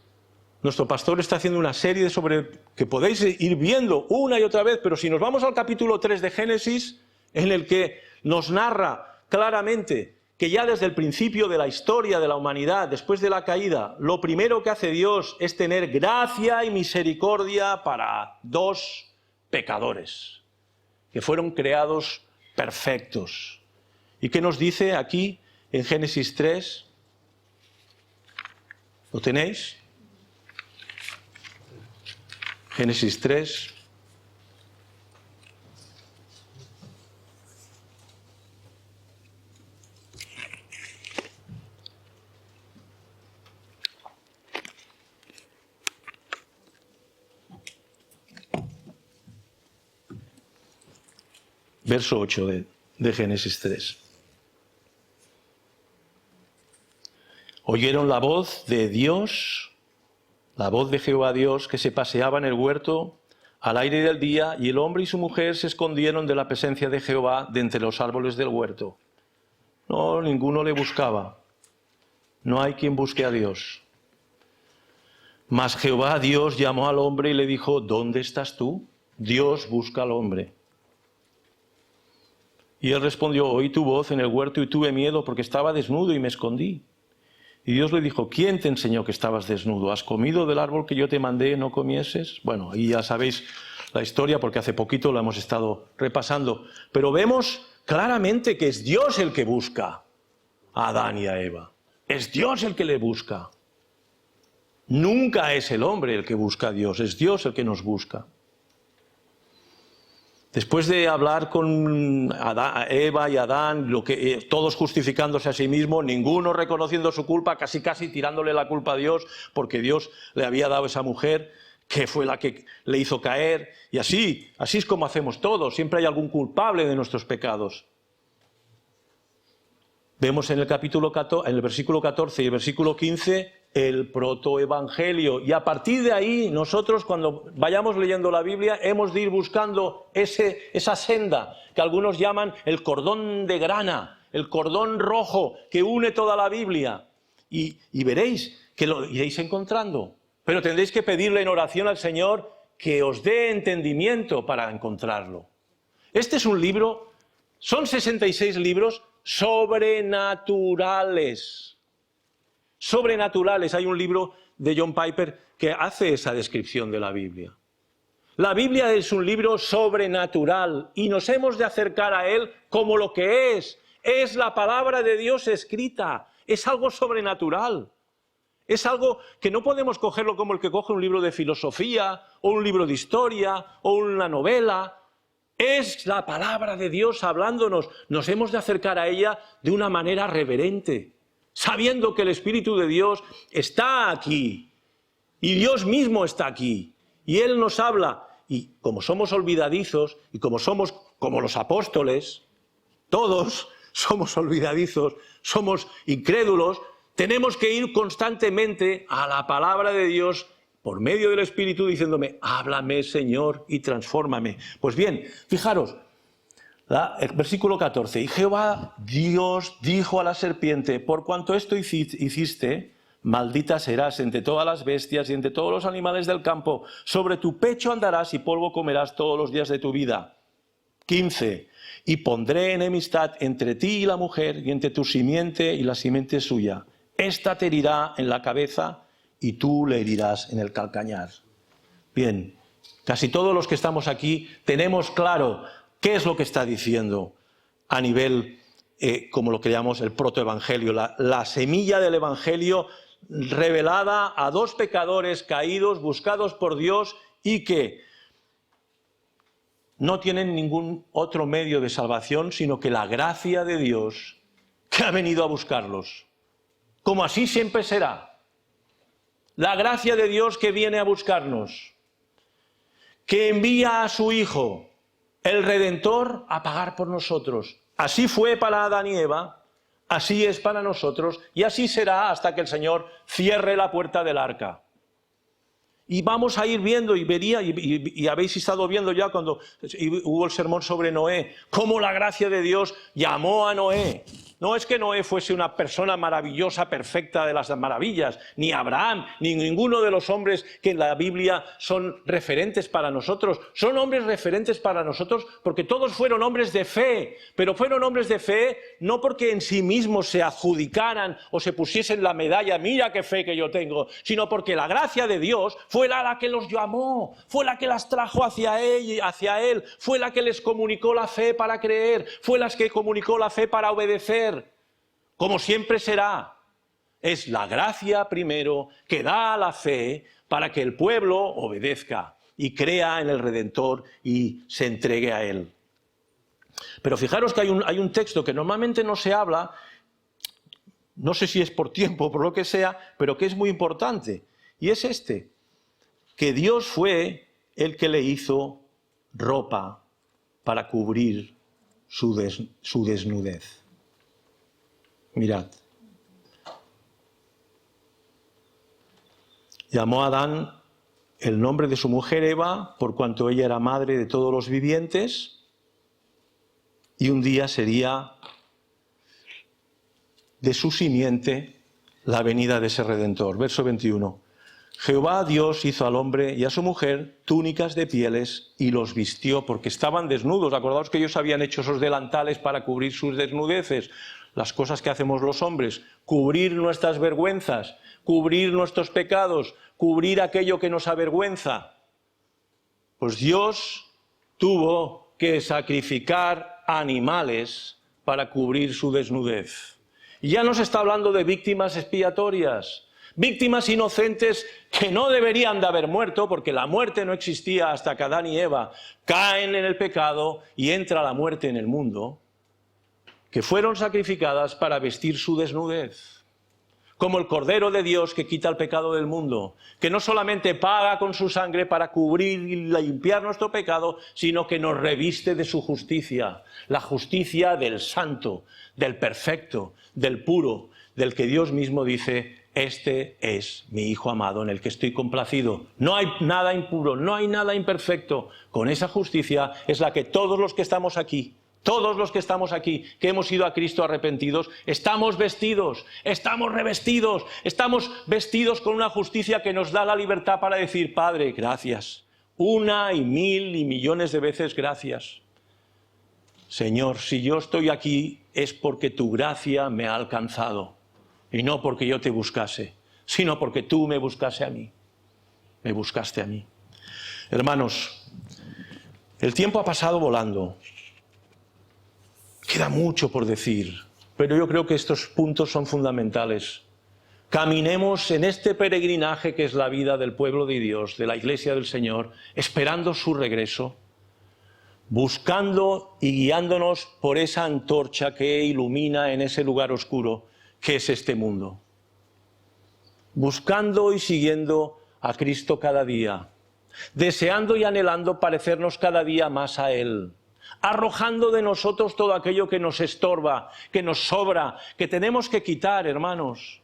nuestro pastor está haciendo una serie sobre que podéis ir viendo una y otra vez, pero si nos vamos al capítulo 3 de Génesis, en el que nos narra claramente que ya desde el principio de la historia de la humanidad, después de la caída, lo primero que hace Dios es tener gracia y misericordia para 2 pecadores, que fueron creados perfectos. ¿Y qué nos dice aquí en Génesis 3? ¿Lo tenéis? Génesis 3. Verso 8 de Génesis 3. Oyeron la voz de Dios, la voz de Jehová Dios, que se paseaba en el huerto al aire del día, y el hombre y su mujer se escondieron de la presencia de Jehová de entre los árboles del huerto. No, ninguno le buscaba. No hay quien busque a Dios. Mas Jehová Dios llamó al hombre y le dijo, ¿dónde estás tú? Dios busca al hombre. Y él respondió, oí tu voz en el huerto y tuve miedo porque estaba desnudo y me escondí. Y Dios le dijo, ¿quién te enseñó que estabas desnudo? ¿Has comido del árbol que yo te mandé no comieses? Bueno, ahí ya sabéis la historia porque hace poquito la hemos estado repasando. Pero vemos claramente que es Dios el que busca a Adán y a Eva. Es Dios el que le busca. Nunca es el hombre el que busca a Dios, es Dios el que nos busca. Después de hablar con Eva y Adán, todos justificándose a sí mismos, ninguno reconociendo su culpa, casi tirándole la culpa a Dios, porque Dios le había dado esa mujer, que fue la que le hizo caer, y así es como hacemos todos, siempre hay algún culpable de nuestros pecados. Vemos en el versículo 14 y el versículo 15 el protoevangelio. Y a partir de ahí, nosotros cuando vayamos leyendo la Biblia, hemos de ir buscando esa senda que algunos llaman el cordón de grana, el cordón rojo que une toda la Biblia. Y veréis que lo iréis encontrando. Pero tendréis que pedirle en oración al Señor que os dé entendimiento para encontrarlo. Este es un libro, son 66 libros sobrenaturales. Sobrenaturales. Hay un libro de John Piper que hace esa descripción de la Biblia. La Biblia es un libro sobrenatural y nos hemos de acercar a él como lo que es. Es la palabra de Dios escrita. Es algo sobrenatural. Es algo que no podemos cogerlo como el que coge un libro de filosofía o un libro de historia o una novela. Es la palabra de Dios hablándonos. Nos hemos de acercar a ella de una manera reverente, sabiendo que el Espíritu de Dios está aquí y Dios mismo está aquí y Él nos habla. Y como somos olvidadizos y como somos como los apóstoles, todos somos olvidadizos, somos incrédulos, tenemos que ir constantemente a la palabra de Dios por medio del Espíritu diciéndome, háblame, Señor, y transfórmame. Pues bien, fijaros, el versículo 14, y Jehová Dios dijo a la serpiente, por cuanto esto hiciste, maldita serás entre todas las bestias y entre todos los animales del campo, sobre tu pecho andarás y polvo comerás todos los días de tu vida. 15, y pondré enemistad entre ti y la mujer, y entre tu simiente y la simiente suya. Esta te herirá en la cabeza, y tú le herirás en el calcañar. Bien, casi todos los que estamos aquí tenemos claro qué es lo que está diciendo a nivel, como lo que llamamos el protoevangelio, la semilla del evangelio revelada a dos pecadores caídos, buscados por Dios y que no tienen ningún otro medio de salvación, sino que la gracia de Dios que ha venido a buscarlos. Como así siempre será. La gracia de Dios que viene a buscarnos, que envía a su Hijo, el Redentor, a pagar por nosotros. Así fue para Adán y Eva, así es para nosotros, y así será hasta que el Señor cierre la puerta del arca. Y vamos a ir viendo, y habéis estado viendo ya cuando hubo el sermón sobre Noé, cómo la gracia de Dios llamó a Noé. No es que Noé fuese una persona maravillosa, perfecta de las maravillas, ni Abraham, ni ninguno de los hombres que en la Biblia son referentes para nosotros. Son hombres referentes para nosotros porque todos fueron hombres de fe, pero fueron hombres de fe no porque en sí mismos se adjudicaran o se pusiesen la medalla, mira qué fe que yo tengo, sino porque la gracia de Dios fue la que los llamó, fue la que las trajo hacia Él, fue la que les comunicó la fe para creer, fue la que comunicó la fe para obedecer. Como siempre será, es la gracia primero que da la fe para que el pueblo obedezca y crea en el Redentor y se entregue a Él. Pero fijaros que hay un texto que normalmente no se habla, no sé si es por tiempo o por lo que sea, pero que es muy importante, y es este, que Dios fue el que le hizo ropa para cubrir su desnudez. Mirad, llamó a Adán el nombre de su mujer Eva, por cuanto ella era madre de todos los vivientes, y un día sería de su simiente la venida de ese Redentor. Verso 21. Jehová Dios hizo al hombre y a su mujer túnicas de pieles y los vistió porque estaban desnudos. Acordaos que ellos habían hecho esos delantales para cubrir sus desnudeces. Las cosas que hacemos los hombres, cubrir nuestras vergüenzas, cubrir nuestros pecados, cubrir aquello que nos avergüenza. Pues Dios tuvo que sacrificar animales para cubrir su desnudez. Y ya no se está hablando de víctimas expiatorias, víctimas inocentes que no deberían de haber muerto, porque la muerte no existía hasta que Adán y Eva caen en el pecado y entra la muerte en el mundo, que fueron sacrificadas para vestir su desnudez, como el Cordero de Dios que quita el pecado del mundo, que no solamente paga con su sangre para cubrir y limpiar nuestro pecado, sino que nos reviste de su justicia, la justicia del santo, del perfecto, del puro, del que Dios mismo dice, este es mi Hijo amado en el que estoy complacido. No hay nada impuro, no hay nada imperfecto. Con esa justicia es la que todos los que estamos aquí, que hemos ido a Cristo arrepentidos, estamos vestidos, estamos revestidos, estamos vestidos con una justicia que nos da la libertad para decir, Padre, gracias. Una y mil y millones de veces gracias. Señor, si yo estoy aquí es porque tu gracia me ha alcanzado. Y no porque yo te buscase, sino porque tú me buscaste a mí. Me buscaste a mí. Hermanos, el tiempo ha pasado volando. Queda mucho por decir, pero yo creo que estos puntos son fundamentales. Caminemos en este peregrinaje que es la vida del pueblo de Dios, de la Iglesia del Señor, esperando su regreso, buscando y guiándonos por esa antorcha que ilumina en ese lugar oscuro que es este mundo. Buscando y siguiendo a Cristo cada día, deseando y anhelando parecernos cada día más a Él, arrojando de nosotros todo aquello que nos estorba, que nos sobra, que tenemos que quitar, hermanos.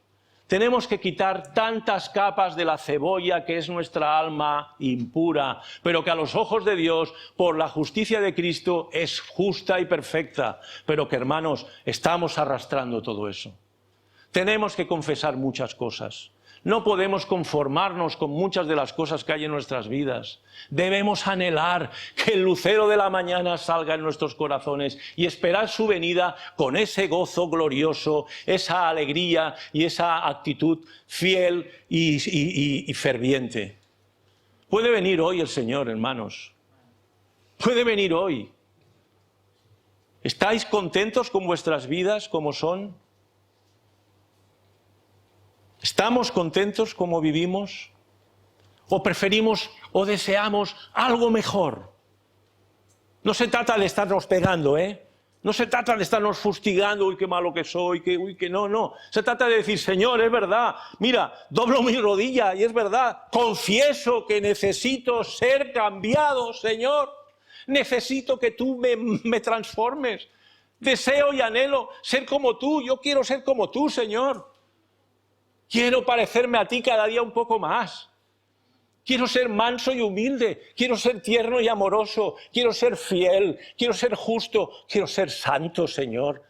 Tenemos que quitar tantas capas de la cebolla que es nuestra alma impura, pero que a los ojos de Dios, por la justicia de Cristo, es justa y perfecta, pero que, hermanos, estamos arrastrando todo eso. Tenemos que confesar muchas cosas. No podemos conformarnos con muchas de las cosas que hay en nuestras vidas. Debemos anhelar que el lucero de la mañana salga en nuestros corazones y esperar su venida con ese gozo glorioso, esa alegría y esa actitud fiel y ferviente. Puede venir hoy el Señor, hermanos. Puede venir hoy. ¿Estáis contentos con vuestras vidas como son? ¿Estamos contentos como vivimos? ¿O preferimos o deseamos algo mejor? No se trata de estarnos pegando, No se trata de estarnos fustigando, uy, qué malo que soy, que no. Se trata de decir, Señor, es verdad, mira, doblo mi rodilla y es verdad, confieso que necesito ser cambiado, Señor. Necesito que tú me transformes. Deseo y anhelo ser como tú, yo quiero ser como tú, Señor. Quiero parecerme a ti cada día un poco más. Quiero ser manso y humilde. Quiero ser tierno y amoroso. Quiero ser fiel. Quiero ser justo. Quiero ser santo, Señor.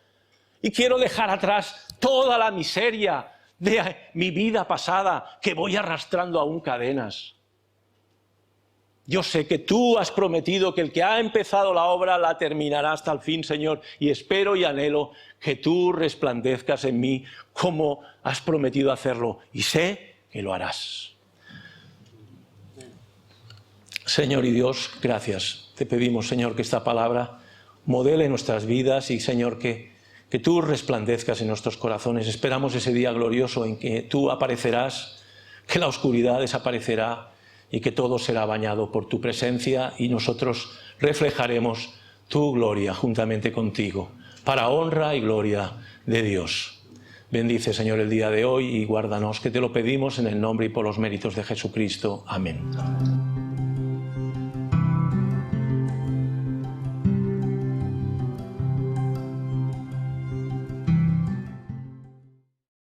Y quiero dejar atrás toda la miseria de mi vida pasada que voy arrastrando aún cadenas. Yo sé que tú has prometido que el que ha empezado la obra la terminará hasta el fin, Señor, y espero y anhelo que tú resplandezcas en mí como has prometido hacerlo, y sé que lo harás. Señor y Dios, gracias. Te pedimos, Señor, que esta palabra modele nuestras vidas y, Señor, que tú resplandezcas en nuestros corazones. Esperamos ese día glorioso en que tú aparecerás, que la oscuridad desaparecerá, y que todo será bañado por tu presencia y nosotros reflejaremos tu gloria juntamente contigo, para honra y gloria de Dios. Bendice, Señor, el día de hoy y guárdanos, que te lo pedimos en el nombre y por los méritos de Jesucristo. Amén.